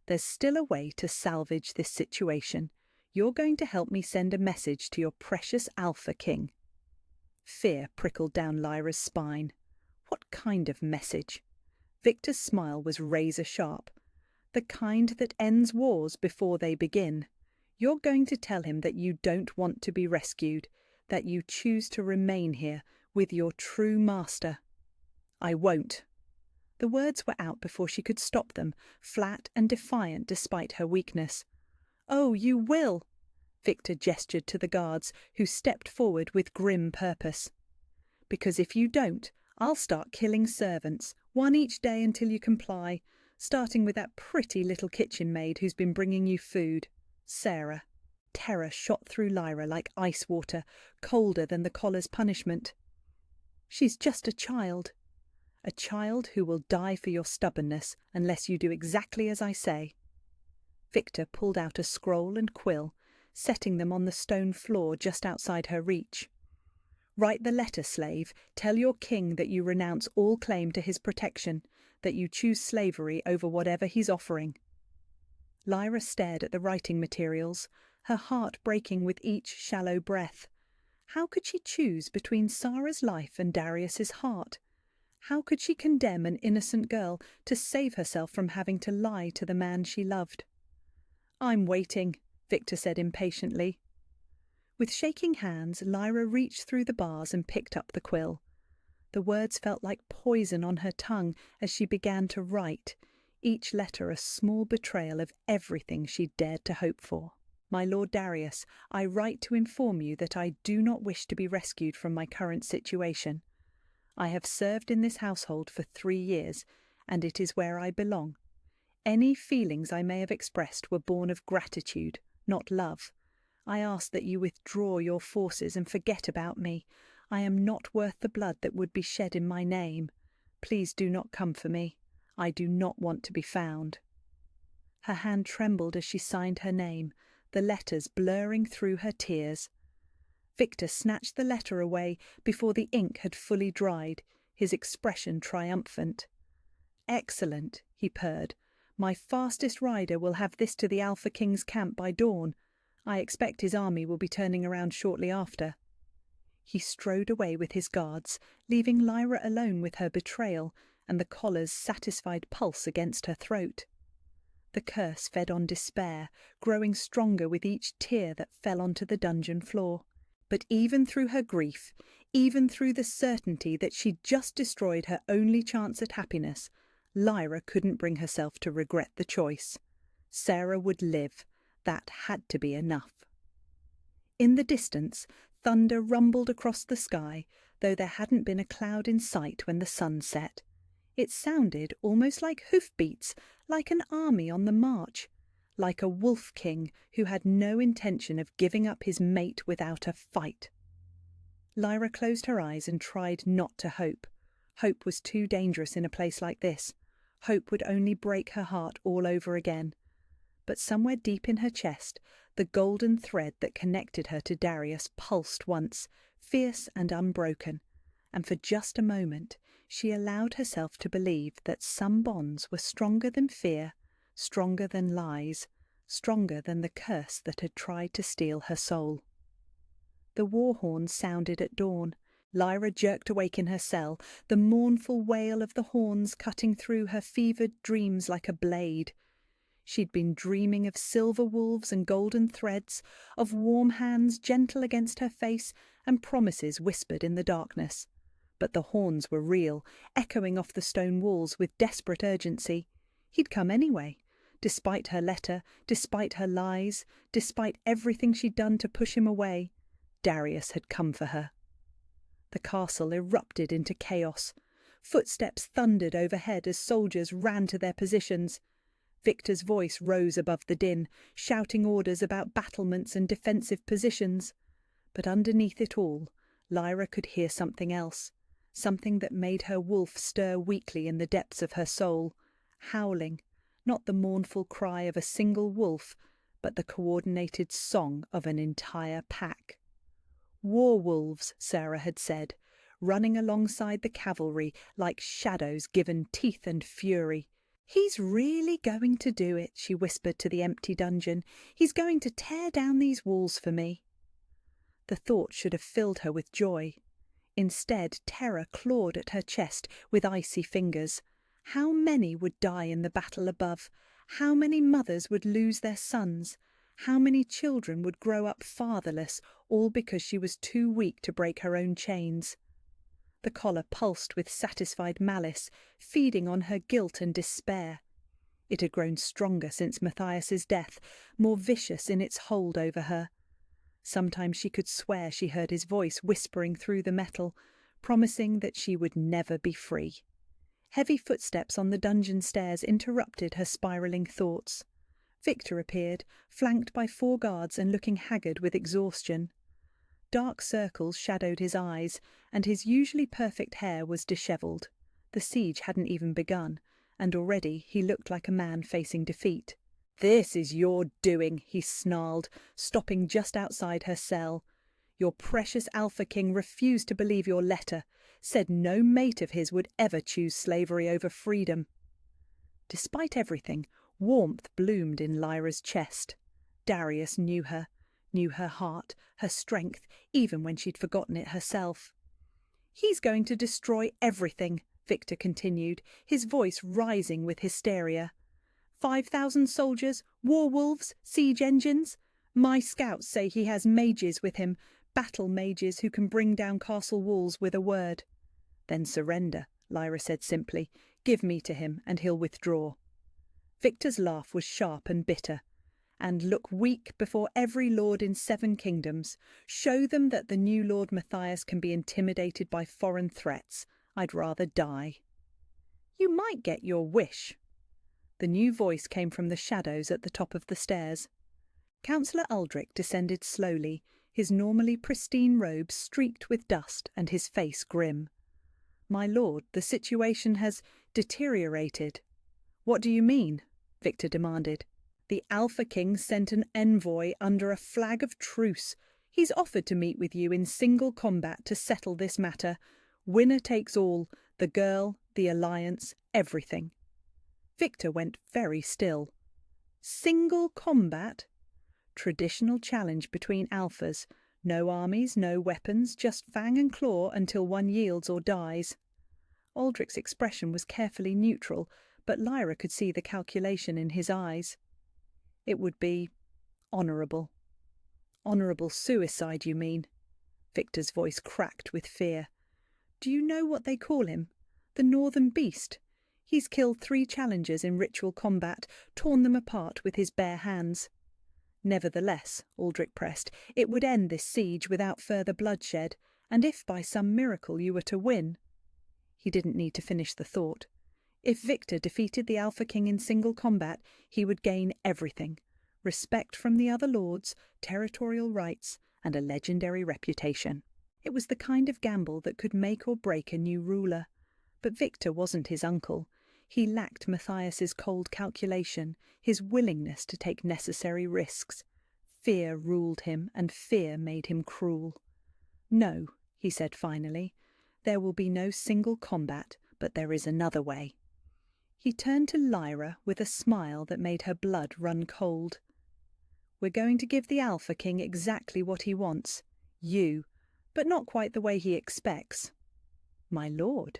"there's still a way to salvage this situation. You're going to help me send a message to your precious Alpha King." Fear prickled down Lyra's spine. What kind of message? Victor's smile was razor-sharp. "The kind that ends wars before they begin. You're going to tell him that you don't want to be rescued, that you choose to remain here with your true master." "I won't." The words were out before she could stop them, flat and defiant despite her weakness. "Oh, you will!" Victor gestured to the guards, who stepped forward with grim purpose. "Because if you don't, I'll start killing servants, 1 each day until you comply, starting with that pretty little kitchen maid who's been bringing you food, Sarah." Terror shot through Lyra like ice water, colder than the collar's punishment. "She's just a child." "A child who will die for your stubbornness unless you do exactly as I say." Victor pulled out a scroll and quill, setting them on the stone floor just outside her reach. "Write the letter, slave. Tell your king that you renounce all claim to his protection, that you choose slavery over whatever he's offering." Lyra stared at the writing materials, her heart breaking with each shallow breath. How could she choose between Sarah's life and Darius's heart? How could she condemn an innocent girl to save herself from having to lie to the man she loved? "I'm waiting," Victor said impatiently. With shaking hands, Lyra reached through the bars and picked up the quill. The words felt like poison on her tongue as she began to write, each letter a small betrayal of everything she dared to hope for. "My Lord Darius, I write to inform you that I do not wish to be rescued from my current situation. I have served in this household for 3 years, and it is where I belong. Any feelings I may have expressed were born of gratitude, not love. I ask that you withdraw your forces and forget about me. I am not worth the blood that would be shed in my name. Please do not come for me. I do not want to be found." Her hand trembled as she signed her name, the letters blurring through her tears. Victor snatched the letter away before the ink had fully dried, his expression triumphant. "Excellent," he purred. "My fastest rider will have this to the Alpha King's camp by dawn. I expect his army will be turning around shortly after." He strode away with his guards, leaving Lyra alone with her betrayal and the collar's satisfied pulse against her throat. The curse fed on despair, growing stronger with each tear that fell onto the dungeon floor. But even through her grief, even through the certainty that she'd just destroyed her only chance at happiness, Lyra couldn't bring herself to regret the choice. Sarah would live. That had to be enough. In the distance, thunder rumbled across the sky, though there hadn't been a cloud in sight when the sun set. It sounded almost like hoofbeats, like an army on the march. like a wolf king who had no intention of giving up his mate without a fight. Lyra closed her eyes and tried not to hope. Hope was too dangerous in a place like this. Hope would only break her heart all over again. But somewhere deep in her chest, the golden thread that connected her to Darius pulsed once, fierce and unbroken, and for just a moment she allowed herself to believe that some bonds were stronger than fear, stronger than lies, stronger than the curse that had tried to steal her soul. The war horn sounded at dawn. Lyra jerked awake in her cell, the mournful wail of the horns cutting through her fevered dreams like a blade. She'd been dreaming of silver wolves and golden threads, of warm hands gentle against her face, and promises whispered in the darkness. But the horns were real, echoing off the stone walls with desperate urgency. He'd come anyway, despite her letter, despite her lies, despite everything she'd done to push him away. Darius had come for her. The castle erupted into chaos. Footsteps thundered overhead as soldiers ran to their positions. Victor's voice rose above the din, shouting orders about battlements and defensive positions. But underneath it all, Lyra could hear something else, something that made her wolf stir weakly in the depths of her soul, howling, not the mournful cry of a single wolf, but the coordinated song of an entire pack. War wolves, Sarah had said, running alongside the cavalry like shadows given teeth and fury. "He's really going to do it," she whispered to the empty dungeon. "He's going to tear down these walls for me." The thought should have filled her with joy. Instead, terror clawed at her chest with icy fingers. How many would die in the battle above? How many mothers would lose their sons? How many children would grow up fatherless, all because she was too weak to break her own chains? The collar pulsed with satisfied malice, feeding on her guilt and despair. It had grown stronger since Matthias's death, more vicious in its hold over her. Sometimes she could swear she heard his voice whispering through the metal, promising that she would never be free. Heavy footsteps on the dungeon stairs interrupted her spiralling thoughts. Victor appeared, flanked by 4 guards and looking haggard with exhaustion. Dark circles shadowed his eyes, and his usually perfect hair was dishevelled. The siege hadn't even begun, and already he looked like a man facing defeat. "This is your doing," he snarled, stopping just outside her cell. "Your precious Alpha King refused to believe your letter, said no mate of his would ever choose slavery over freedom." Despite everything, warmth bloomed in Lyra's chest. Darius knew her heart, her strength, even when she'd forgotten it herself. "He's going to destroy everything," Victor continued, his voice rising with hysteria. 5,000 soldiers, war wolves, siege engines. My scouts say he has mages with him, battle mages who can bring down castle walls with a word. "Then surrender," Lyra said simply. "Give me to him, and he'll withdraw." Victor's laugh was sharp and bitter. "And look weak before every lord in 7 kingdoms. Show them that the new Lord Matthias can be intimidated by foreign threats. I'd rather die." "You might get your wish." The new voice came from the shadows at the top of the stairs. Councillor Aldrich descended slowly, his normally pristine robes streaked with dust and his face grim. "My lord, the situation has deteriorated." "What do you mean?" Victor demanded. "The Alpha King sent an envoy under a flag of truce. He's offered to meet with you in single combat to settle this matter. Winner takes all, the girl, the alliance, everything." Victor went very still. Single combat? Traditional challenge between alphas. No armies, no weapons, just fang and claw until one yields or dies. Aldrich's expression was carefully neutral, but Lyra could see the calculation in his eyes. "It would be honourable." "Honourable suicide, you mean?" Victor's voice cracked with fear. "Do you know what they call him? The Northern Beast. He's killed 3 challengers in ritual combat, torn them apart with his bare hands." "Nevertheless," Aldrich pressed, "it would end this siege without further bloodshed, and if by some miracle you were to win—" He didn't need to finish the thought. If Victor defeated the Alpha King in single combat, he would gain everything: respect from the other lords, territorial rights, and a legendary reputation. It was the kind of gamble that could make or break a new ruler. But Victor wasn't his uncle. He lacked Matthias's cold calculation, his willingness to take necessary risks. Fear ruled him, and fear made him cruel. "No," he said finally, "there will be no single combat, but there is another way." He turned to Lyra with a smile that made her blood run cold. "We're going to give the Alpha King exactly what he wants. You, but not quite the way he expects." "My lord?"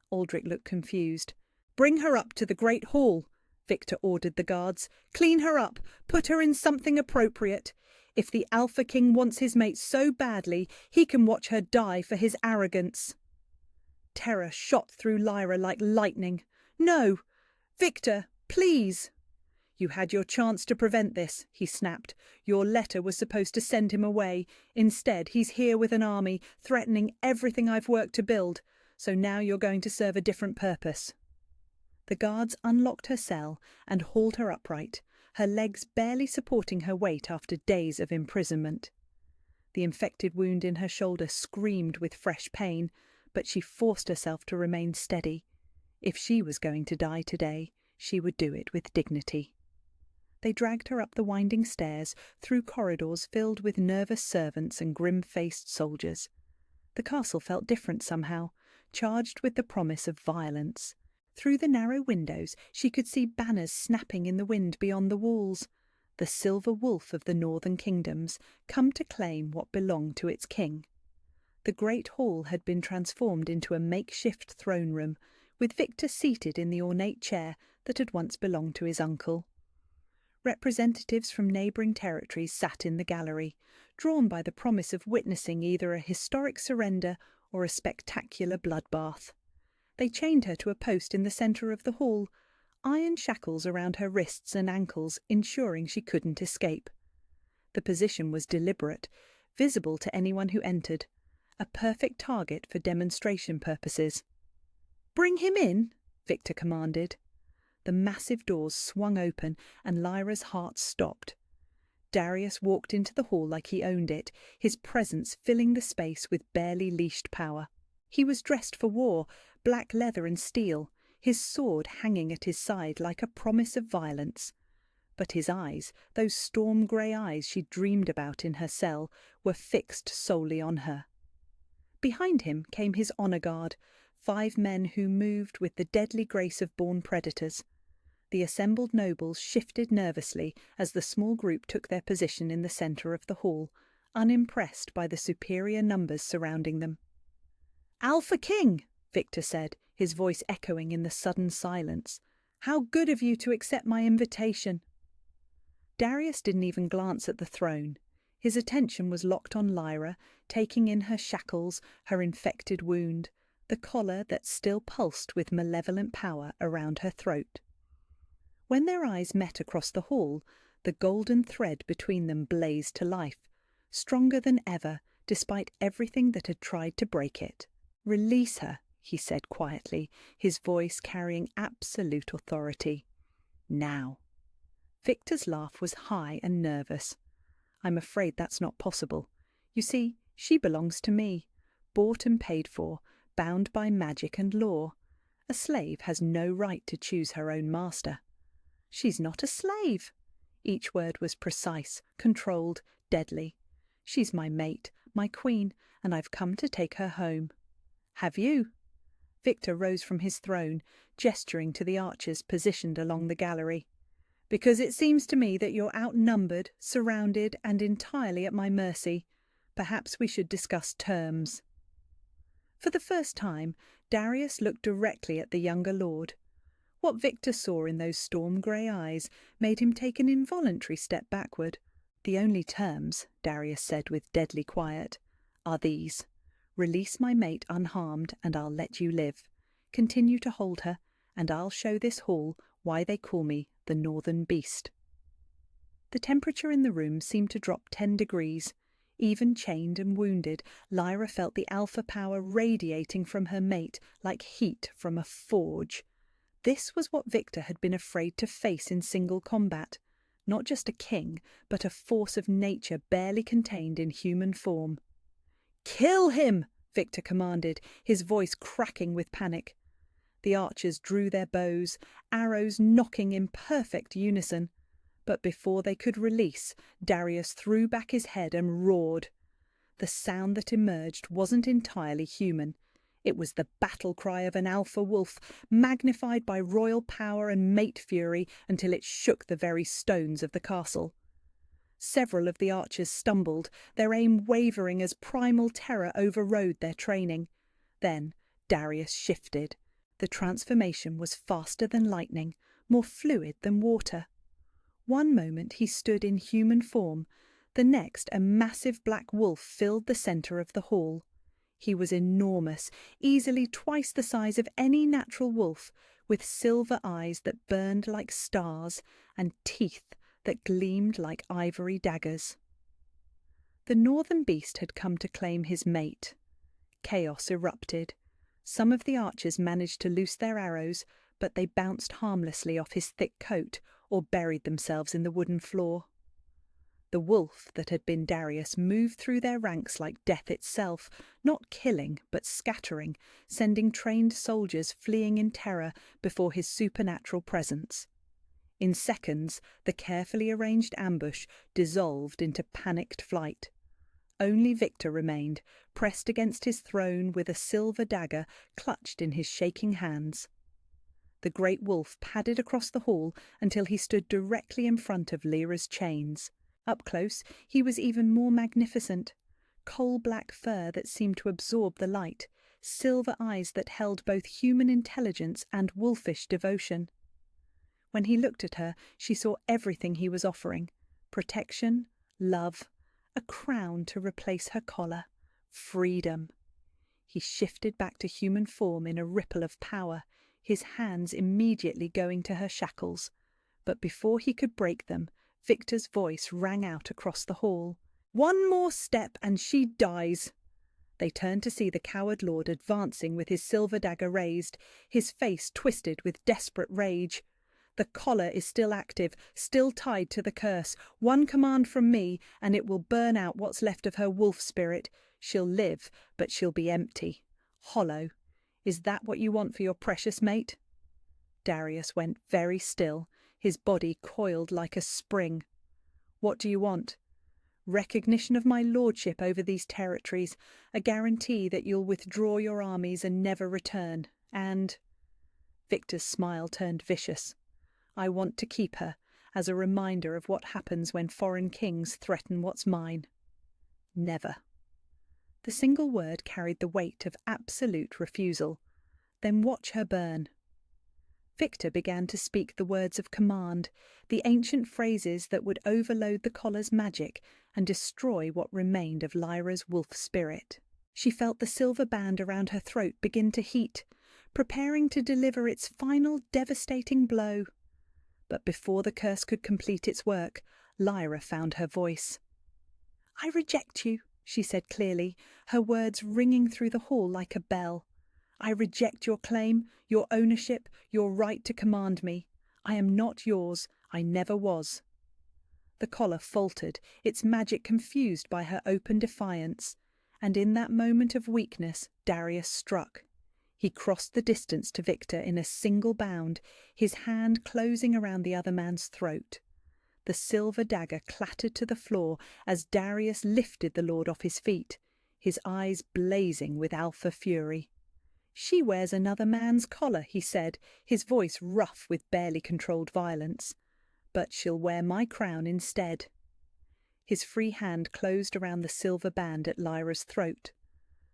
Aldrich looked confused. "Bring her up to the Great Hall," Victor ordered the guards. "Clean her up. Put her in something appropriate. If the Alpha King wants his mate so badly, he can watch her die for his arrogance." Terror shot through Lyra like lightning. "No! Victor, please!" "You had your chance to prevent this," he snapped. "Your letter was supposed to send him away. Instead, he's here with an army, threatening everything I've worked to build. So now you're going to serve a different purpose." The guards unlocked her cell and hauled her upright, her legs barely supporting her weight after days of imprisonment. The infected wound in her shoulder screamed with fresh pain, but she forced herself to remain steady. If she was going to die today, she would do it with dignity. They dragged her up the winding stairs, through corridors filled with nervous servants and grim-faced soldiers. The castle felt different somehow, charged with the promise of violence. Through the narrow windows she could see banners snapping in the wind beyond the walls. The silver wolf of the northern kingdoms, come to claim what belonged to its king. The great hall had been transformed into a makeshift throne room, with Victor seated in the ornate chair that had once belonged to his uncle. Representatives from neighbouring territories sat in the gallery, drawn by the promise of witnessing either a historic surrender or a spectacular bloodbath. They chained her to a post in the centre of the hall, iron shackles around her wrists and ankles, ensuring she couldn't escape. The position was deliberate, visible to anyone who entered, a perfect target for demonstration purposes. "Bring him in," Victor commanded. The massive doors swung open and Lyra's heart stopped. Darius walked into the hall like he owned it, his presence filling the space with barely leashed power. He was dressed for war, black leather and steel, his sword hanging at his side like a promise of violence. But his eyes, those storm-grey eyes she dreamed about in her cell, were fixed solely on her. Behind him came his honour guard, 5 men who moved with the deadly grace of born predators. The assembled nobles shifted nervously as the small group took their position in the centre of the hall, unimpressed by the superior numbers surrounding them. "Alpha King," Victor said, his voice echoing in the sudden silence. "How good of you to accept my invitation." Darius didn't even glance at the throne. His attention was locked on Lyra, taking in her shackles, her infected wound, the collar that still pulsed with malevolent power around her throat. When their eyes met across the hall, the golden thread between them blazed to life, stronger than ever, despite everything that had tried to break it. "Release her," he said quietly, his voice carrying absolute authority. "Now." Victor's laugh was high and nervous. "I'm afraid that's not possible. You see, she belongs to me, bought and paid for, bound by magic and law. A slave has no right to choose her own master." "She's not a slave." Each word was precise, controlled, deadly. "She's my mate, my queen, and I've come to take her home." "Have you?" Victor rose from his throne, gesturing to the archers positioned along the gallery. "Because it seems to me that you're outnumbered, surrounded, and entirely at my mercy. Perhaps we should discuss terms." For the first time, Darius looked directly at the younger lord. What Victor saw in those storm-grey eyes made him take an involuntary step backward. "The only terms," Darius said with deadly quiet, "are these. Release my mate unharmed, and I'll let you live. Continue to hold her, and I'll show this hall why they call me the Northern Beast." The temperature in the room seemed to drop 10 degrees. Even chained and wounded, Lyra felt the alpha power radiating from her mate like heat from a forge. This was what Victor had been afraid to face in single combat. Not just a king, but a force of nature barely contained in human form. "Kill him!" Victor commanded, his voice cracking with panic. The archers drew their bows, arrows knocking in perfect unison. But before they could release, Darius threw back his head and roared. The sound that emerged wasn't entirely human. It was the battle cry of an alpha wolf, magnified by royal power and mate fury until it shook the very stones of the castle. Several of the archers stumbled, their aim wavering as primal terror overrode their training. Then Darius shifted. The transformation was faster than lightning, more fluid than water. One moment he stood in human form, the next a massive black wolf filled the centre of the hall. He was enormous, easily twice the size of any natural wolf, with silver eyes that burned like stars and teeth that gleamed like ivory daggers. The northern beast had come to claim his mate. Chaos erupted. Some of the archers managed to loose their arrows, but they bounced harmlessly off his thick coat or buried themselves in the wooden floor. The wolf that had been Darius moved through their ranks like death itself, not killing but scattering, sending trained soldiers fleeing in terror before his supernatural presence. In seconds, the carefully arranged ambush dissolved into panicked flight. Only Victor remained, pressed against his throne with a silver dagger clutched in his shaking hands. The great wolf padded across the hall until he stood directly in front of Lyra's chains. Up close, he was even more magnificent. Coal-black fur that seemed to absorb the light, silver eyes that held both human intelligence and wolfish devotion. When he looked at her, she saw everything he was offering: protection, love, a crown to replace her collar, freedom. He shifted back to human form in a ripple of power, his hands immediately going to her shackles. But before he could break them, Victor's voice rang out across the hall. "One more step and she dies." They turned to see the coward lord advancing with his silver dagger raised, his face twisted with desperate rage. "The collar is still active, still tied to the curse. One command from me, and it will burn out what's left of her wolf spirit. She'll live, but she'll be empty, hollow. Is that what you want for your precious mate?" Darius went very still, his body coiled like a spring. "What do you want?" "Recognition of my lordship over these territories, a guarantee that you'll withdraw your armies and never return, and—" Victor's smile turned vicious. "I want to keep her, as a reminder of what happens when foreign kings threaten what's mine. Never." The single word carried the weight of absolute refusal. "Then watch her burn." Victor began to speak the words of command, the ancient phrases that would overload the collar's magic and destroy what remained of Lyra's wolf spirit. She felt the silver band around her throat begin to heat, preparing to deliver its final devastating blow. But before the curse could complete its work, Lyra found her voice. "I reject you," she said clearly, her words ringing through the hall like a bell. "I reject your claim, your ownership, your right to command me. I am not yours. I never was." The collar faltered, its magic confused by her open defiance, and in that moment of weakness Darius struck. He crossed the distance to Victor in a single bound, his hand closing around the other man's throat. The silver dagger clattered to the floor as Darius lifted the lord off his feet, his eyes blazing with alpha fury. "She wears another man's collar," he said, his voice rough with barely controlled violence. "But she'll wear my crown instead." His free hand closed around the silver band at Lyra's throat.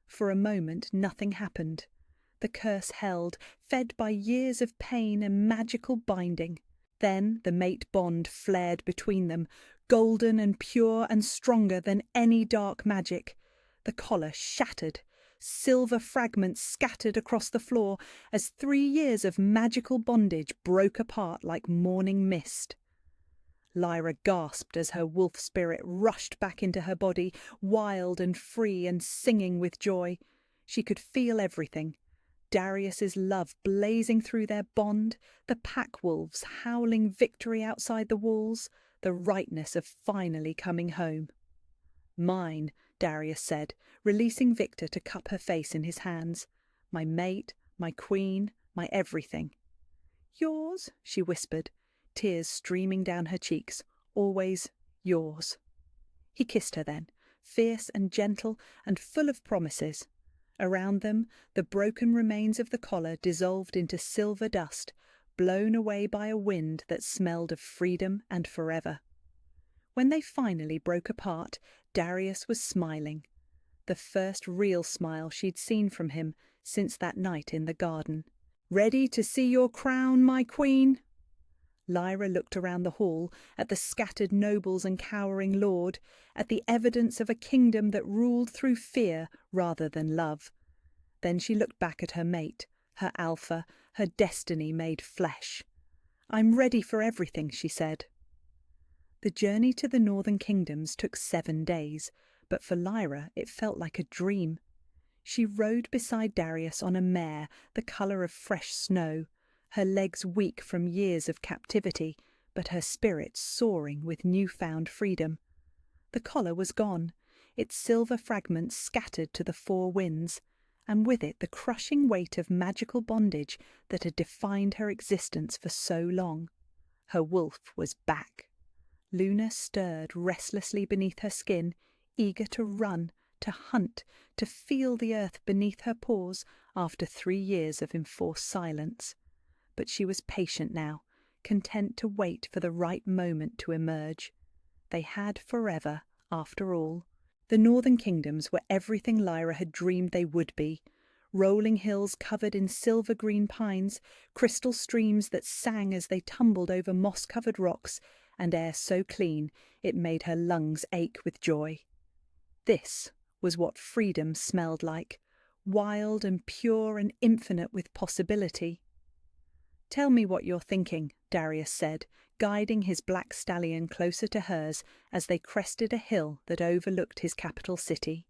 For a moment nothing happened. The curse held, fed by years of pain and magical binding. Then the mate bond flared between them, golden and pure and stronger than any dark magic. The collar shattered. Silver fragments scattered across the floor as 3 years of magical bondage broke apart like morning mist. Lyra gasped as her wolf spirit rushed back into her body, wild and free and singing with joy. She could feel everything. Darius's love blazing through their bond, the pack wolves howling victory outside the walls, the rightness of finally coming home. "Mine," Darius said, releasing Victor to cup her face in his hands. "My mate, my queen, my everything." "Yours," she whispered, tears streaming down her cheeks. "Always yours." He kissed her then, fierce and gentle and full of promises. Around them, the broken remains of the collar dissolved into silver dust, blown away by a wind that smelled of freedom and forever. When they finally broke apart, Darius was smiling. The first real smile she'd seen from him since that night in the garden. "Ready to see your crown, my queen?" Lyra looked around the hall, at the scattered nobles and cowering lord, at the evidence of a kingdom that ruled through fear rather than love. Then she looked back at her mate, her alpha, her destiny made flesh. "I'm ready for everything," she said. The journey to the northern kingdoms took 7 days, but for Lyra it felt like a dream. She rode beside Darius on a mare the colour of fresh snow, her legs weak from years of captivity, but her spirit soaring with newfound freedom. The collar was gone, its silver fragments scattered to the 4 winds, and with it the crushing weight of magical bondage that had defined her existence for so long. Her wolf was back. Luna stirred restlessly beneath her skin, eager to run, to hunt, to feel the earth beneath her paws after 3 years of enforced silence. But she was patient now, content to wait for the right moment to emerge. They had forever, after all. The northern kingdoms were everything Lyra had dreamed they would be. Rolling hills covered in silver-green pines, crystal streams that sang as they tumbled over moss-covered rocks, and air so clean it made her lungs ache with joy. This was what freedom smelled like, wild and pure and infinite with possibility. "Tell me what you're thinking," Darius said, guiding his black stallion closer to hers as they crested a hill that overlooked his capital city.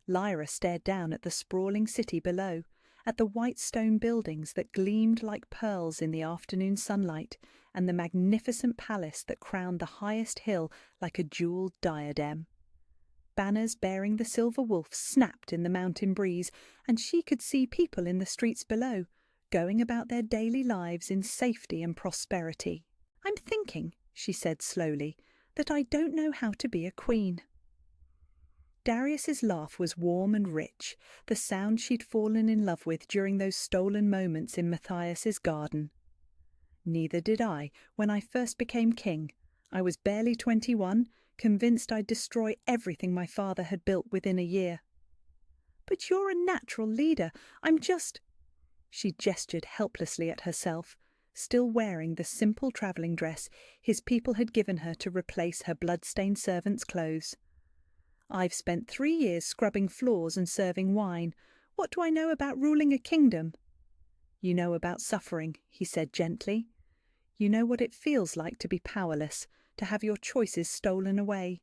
Lyra stared down at the sprawling city below, at the white stone buildings that gleamed like pearls in the afternoon sunlight, and the magnificent palace that crowned the highest hill like a jewelled diadem. Banners bearing the silver wolf snapped in the mountain breeze, and she could see people in the streets below, going about their daily lives in safety and prosperity. "I'm thinking," she said slowly, "that I don't know how to be a queen." Darius's laugh was warm and rich, the sound she'd fallen in love with during those stolen moments in Matthias's garden. "Neither did I when I first became king. I was barely 21, convinced I'd destroy everything my father had built within a year." "But you're a natural leader. I'm just—" She gestured helplessly at herself, still wearing the simple travelling dress his people had given her to replace her blood-stained servant's clothes. "I've spent 3 years scrubbing floors and serving wine. What do I know about ruling a kingdom?" "You know about suffering," he said gently. "You know what it feels like to be powerless, to have your choices stolen away.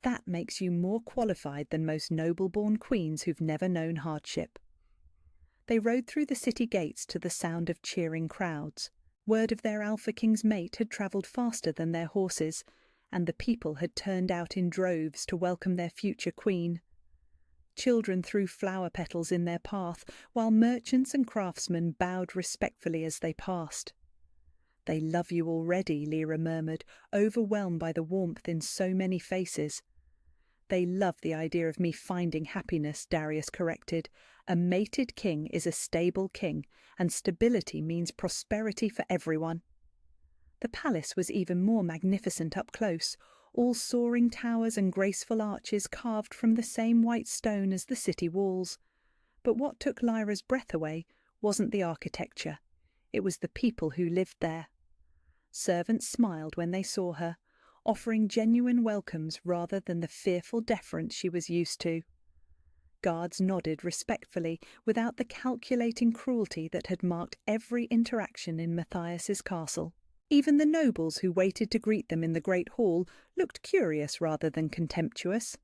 That makes you more qualified than most noble-born queens who've never known hardship." They rode through the city gates to the sound of cheering crowds. Word of their Alpha King's mate had travelled faster than their horses, and the people had turned out in droves to welcome their future queen. Children threw flower petals in their path, while merchants and craftsmen bowed respectfully as they passed. "They love you already," Lyra murmured, overwhelmed by the warmth in so many faces. "They love the idea of me finding happiness," Darius corrected. "A mated king is a stable king, and stability means prosperity for everyone." The palace was even more magnificent up close, all soaring towers and graceful arches carved from the same white stone as the city walls. But what took Lyra's breath away wasn't the architecture. It was the people who lived there. Servants smiled when they saw her, offering genuine welcomes rather than the fearful deference she was used to. Guards nodded respectfully without the calculating cruelty that had marked every interaction in Matthias's castle. Even the nobles who waited to greet them in the great hall looked curious rather than contemptuous.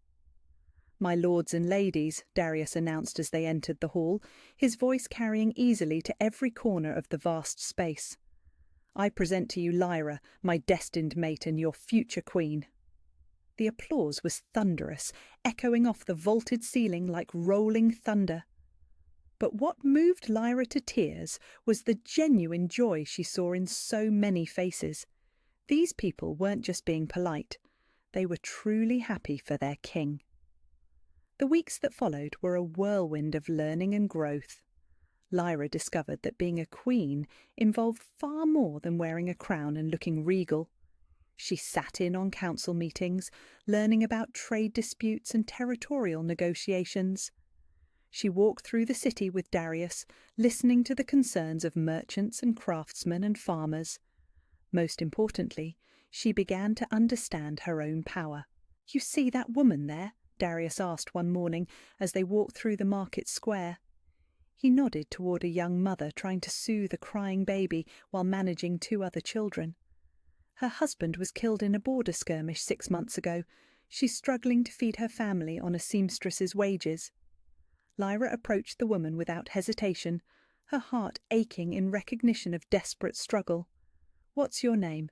"My lords and ladies," Darius announced as they entered the hall, his voice carrying easily to every corner of the vast space. "I present to you Lyra, my destined mate and your future queen." The applause was thunderous, echoing off the vaulted ceiling like rolling thunder. But what moved Lyra to tears was the genuine joy she saw in so many faces. These people weren't just being polite. They were truly happy for their king. The weeks that followed were a whirlwind of learning and growth. Lyra discovered that being a queen involved far more than wearing a crown and looking regal. She sat in on council meetings, learning about trade disputes and territorial negotiations. She walked through the city with Darius, listening to the concerns of merchants and craftsmen and farmers. Most importantly, she began to understand her own power. "You see that woman there?" Darius asked one morning as they walked through the market square. He nodded toward a young mother trying to soothe a crying baby while managing 2 other children. Her husband was killed in a border skirmish 6 months ago. She's struggling to feed her family on a seamstress's wages. Lyra approached the woman without hesitation, her heart aching in recognition of desperate struggle. "What's your name?"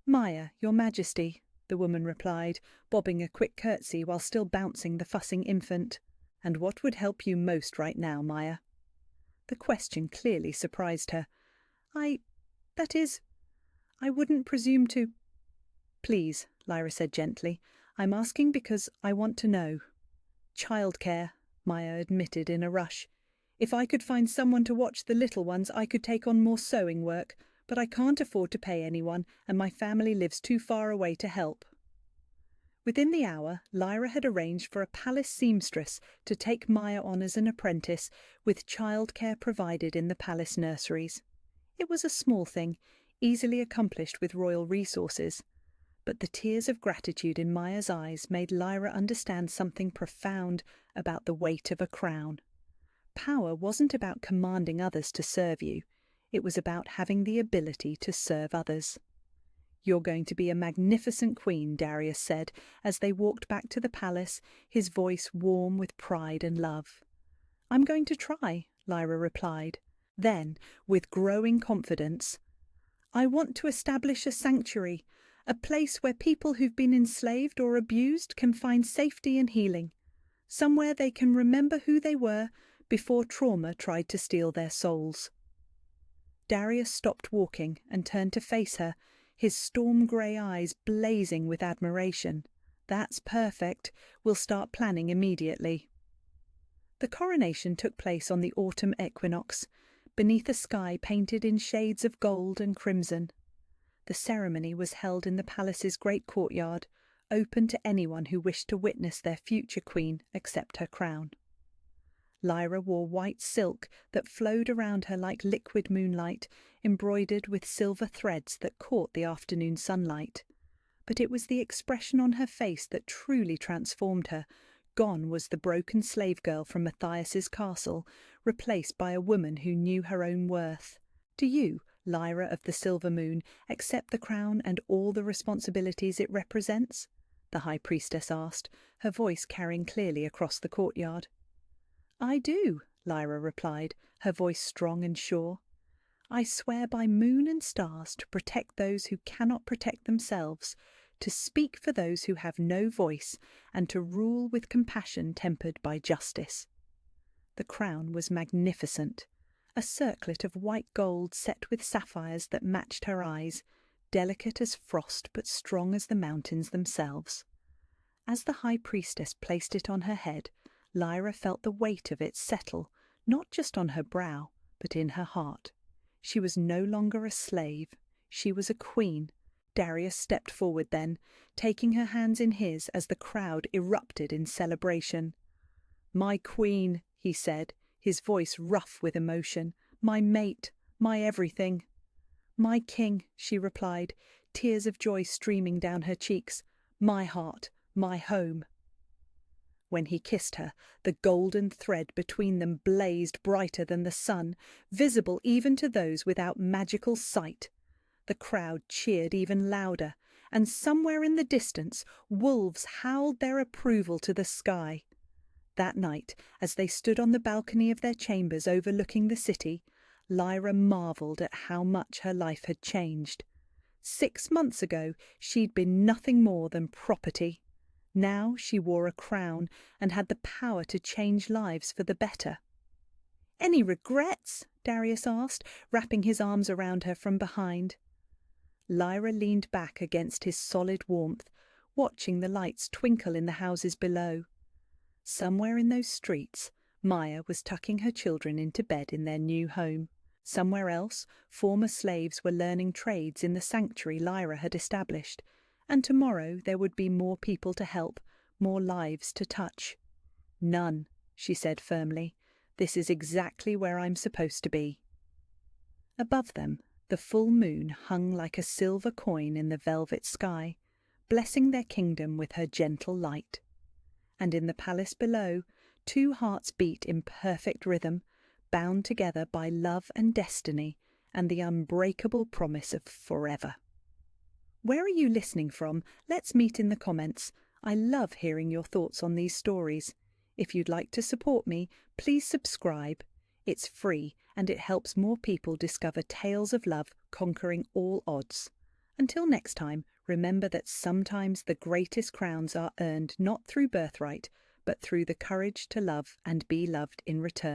"Maya, your majesty," the woman replied, bobbing a quick curtsy while still bouncing the fussing infant. "And what would help you most right now, Maya?" The question clearly surprised her. I wouldn't presume to—" "Please," Lyra said gently, "I'm asking because I want to know." "Childcare," Maya admitted in a rush. "If I could find someone to watch the little ones, I could take on more sewing work, but I can't afford to pay anyone, and my family lives too far away to help." Within the hour, Lyra had arranged for a palace seamstress to take Maya on as an apprentice, with childcare provided in the palace nurseries. It was a small thing, easily accomplished with royal resources. But the tears of gratitude in Maya's eyes made Lyra understand something profound about the weight of a crown. Power wasn't about commanding others to serve you. It was about having the ability to serve others. "You're going to be a magnificent queen," Darius said, as they walked back to the palace, his voice warm with pride and love. "I'm going to try," Lyra replied. Then, with growing confidence, "I want to establish a sanctuary, a place where people who've been enslaved or abused can find safety and healing, somewhere they can remember who they were before trauma tried to steal their souls." Darius stopped walking and turned to face her, his storm-grey eyes blazing with admiration. "That's perfect. We'll start planning immediately." The coronation took place on the autumn equinox, beneath a sky painted in shades of gold and crimson. The ceremony was held in the palace's great courtyard, open to anyone who wished to witness their future queen accept her crown. Lyra wore white silk that flowed around her like liquid moonlight, embroidered with silver threads that caught the afternoon sunlight. But it was the expression on her face that truly transformed her. Gone was the broken slave girl from Matthias's castle, replaced by a woman who knew her own worth. "Do you, Lyra of the Silver Moon, accept the crown and all the responsibilities it represents?" the High Priestess asked, her voice carrying clearly across the courtyard. "I do," Lyra replied, her voice strong and sure. "I swear by moon and stars to protect those who cannot protect themselves, to speak for those who have no voice, and to rule with compassion tempered by justice." The crown was magnificent, a circlet of white gold set with sapphires that matched her eyes, delicate as frost but strong as the mountains themselves. As the High Priestess placed it on her head, Lyra felt the weight of it settle, not just on her brow, but in her heart. She was no longer a slave. She was a queen. Darius stepped forward then, taking her hands in his as the crowd erupted in celebration. "My queen," he said, his voice rough with emotion. "My mate, my everything." "My king," she replied, tears of joy streaming down her cheeks. "My heart, my home." When he kissed her, the golden thread between them blazed brighter than the sun, visible even to those without magical sight. The crowd cheered even louder, and somewhere in the distance wolves howled their approval to the sky. That night, as they stood on the balcony of their chambers overlooking the city, Lyra marvelled at how much her life had changed. 6 months ago, she'd been nothing more than property. Now she wore a crown and had the power to change lives for the better. "Any regrets?" Darius asked, wrapping his arms around her from behind. Lyra leaned back against his solid warmth, watching the lights twinkle in the houses below. Somewhere in those streets, Maya was tucking her children into bed in their new home. Somewhere else, former slaves were learning trades in the sanctuary Lyra had established, and tomorrow there would be more people to help, more lives to touch. "None," she said firmly. "This is exactly where I'm supposed to be." Above them, the full moon hung like a silver coin in the velvet sky, blessing their kingdom with her gentle light. And in the palace below, 2 hearts beat in perfect rhythm, bound together by love and destiny and the unbreakable promise of forever. Where are you listening from? Let's meet in the comments. I love hearing your thoughts on these stories. If you'd like to support me, please subscribe. It's free and it helps more people discover tales of love conquering all odds. Until next time, remember that sometimes the greatest crowns are earned not through birthright, but through the courage to love and be loved in return.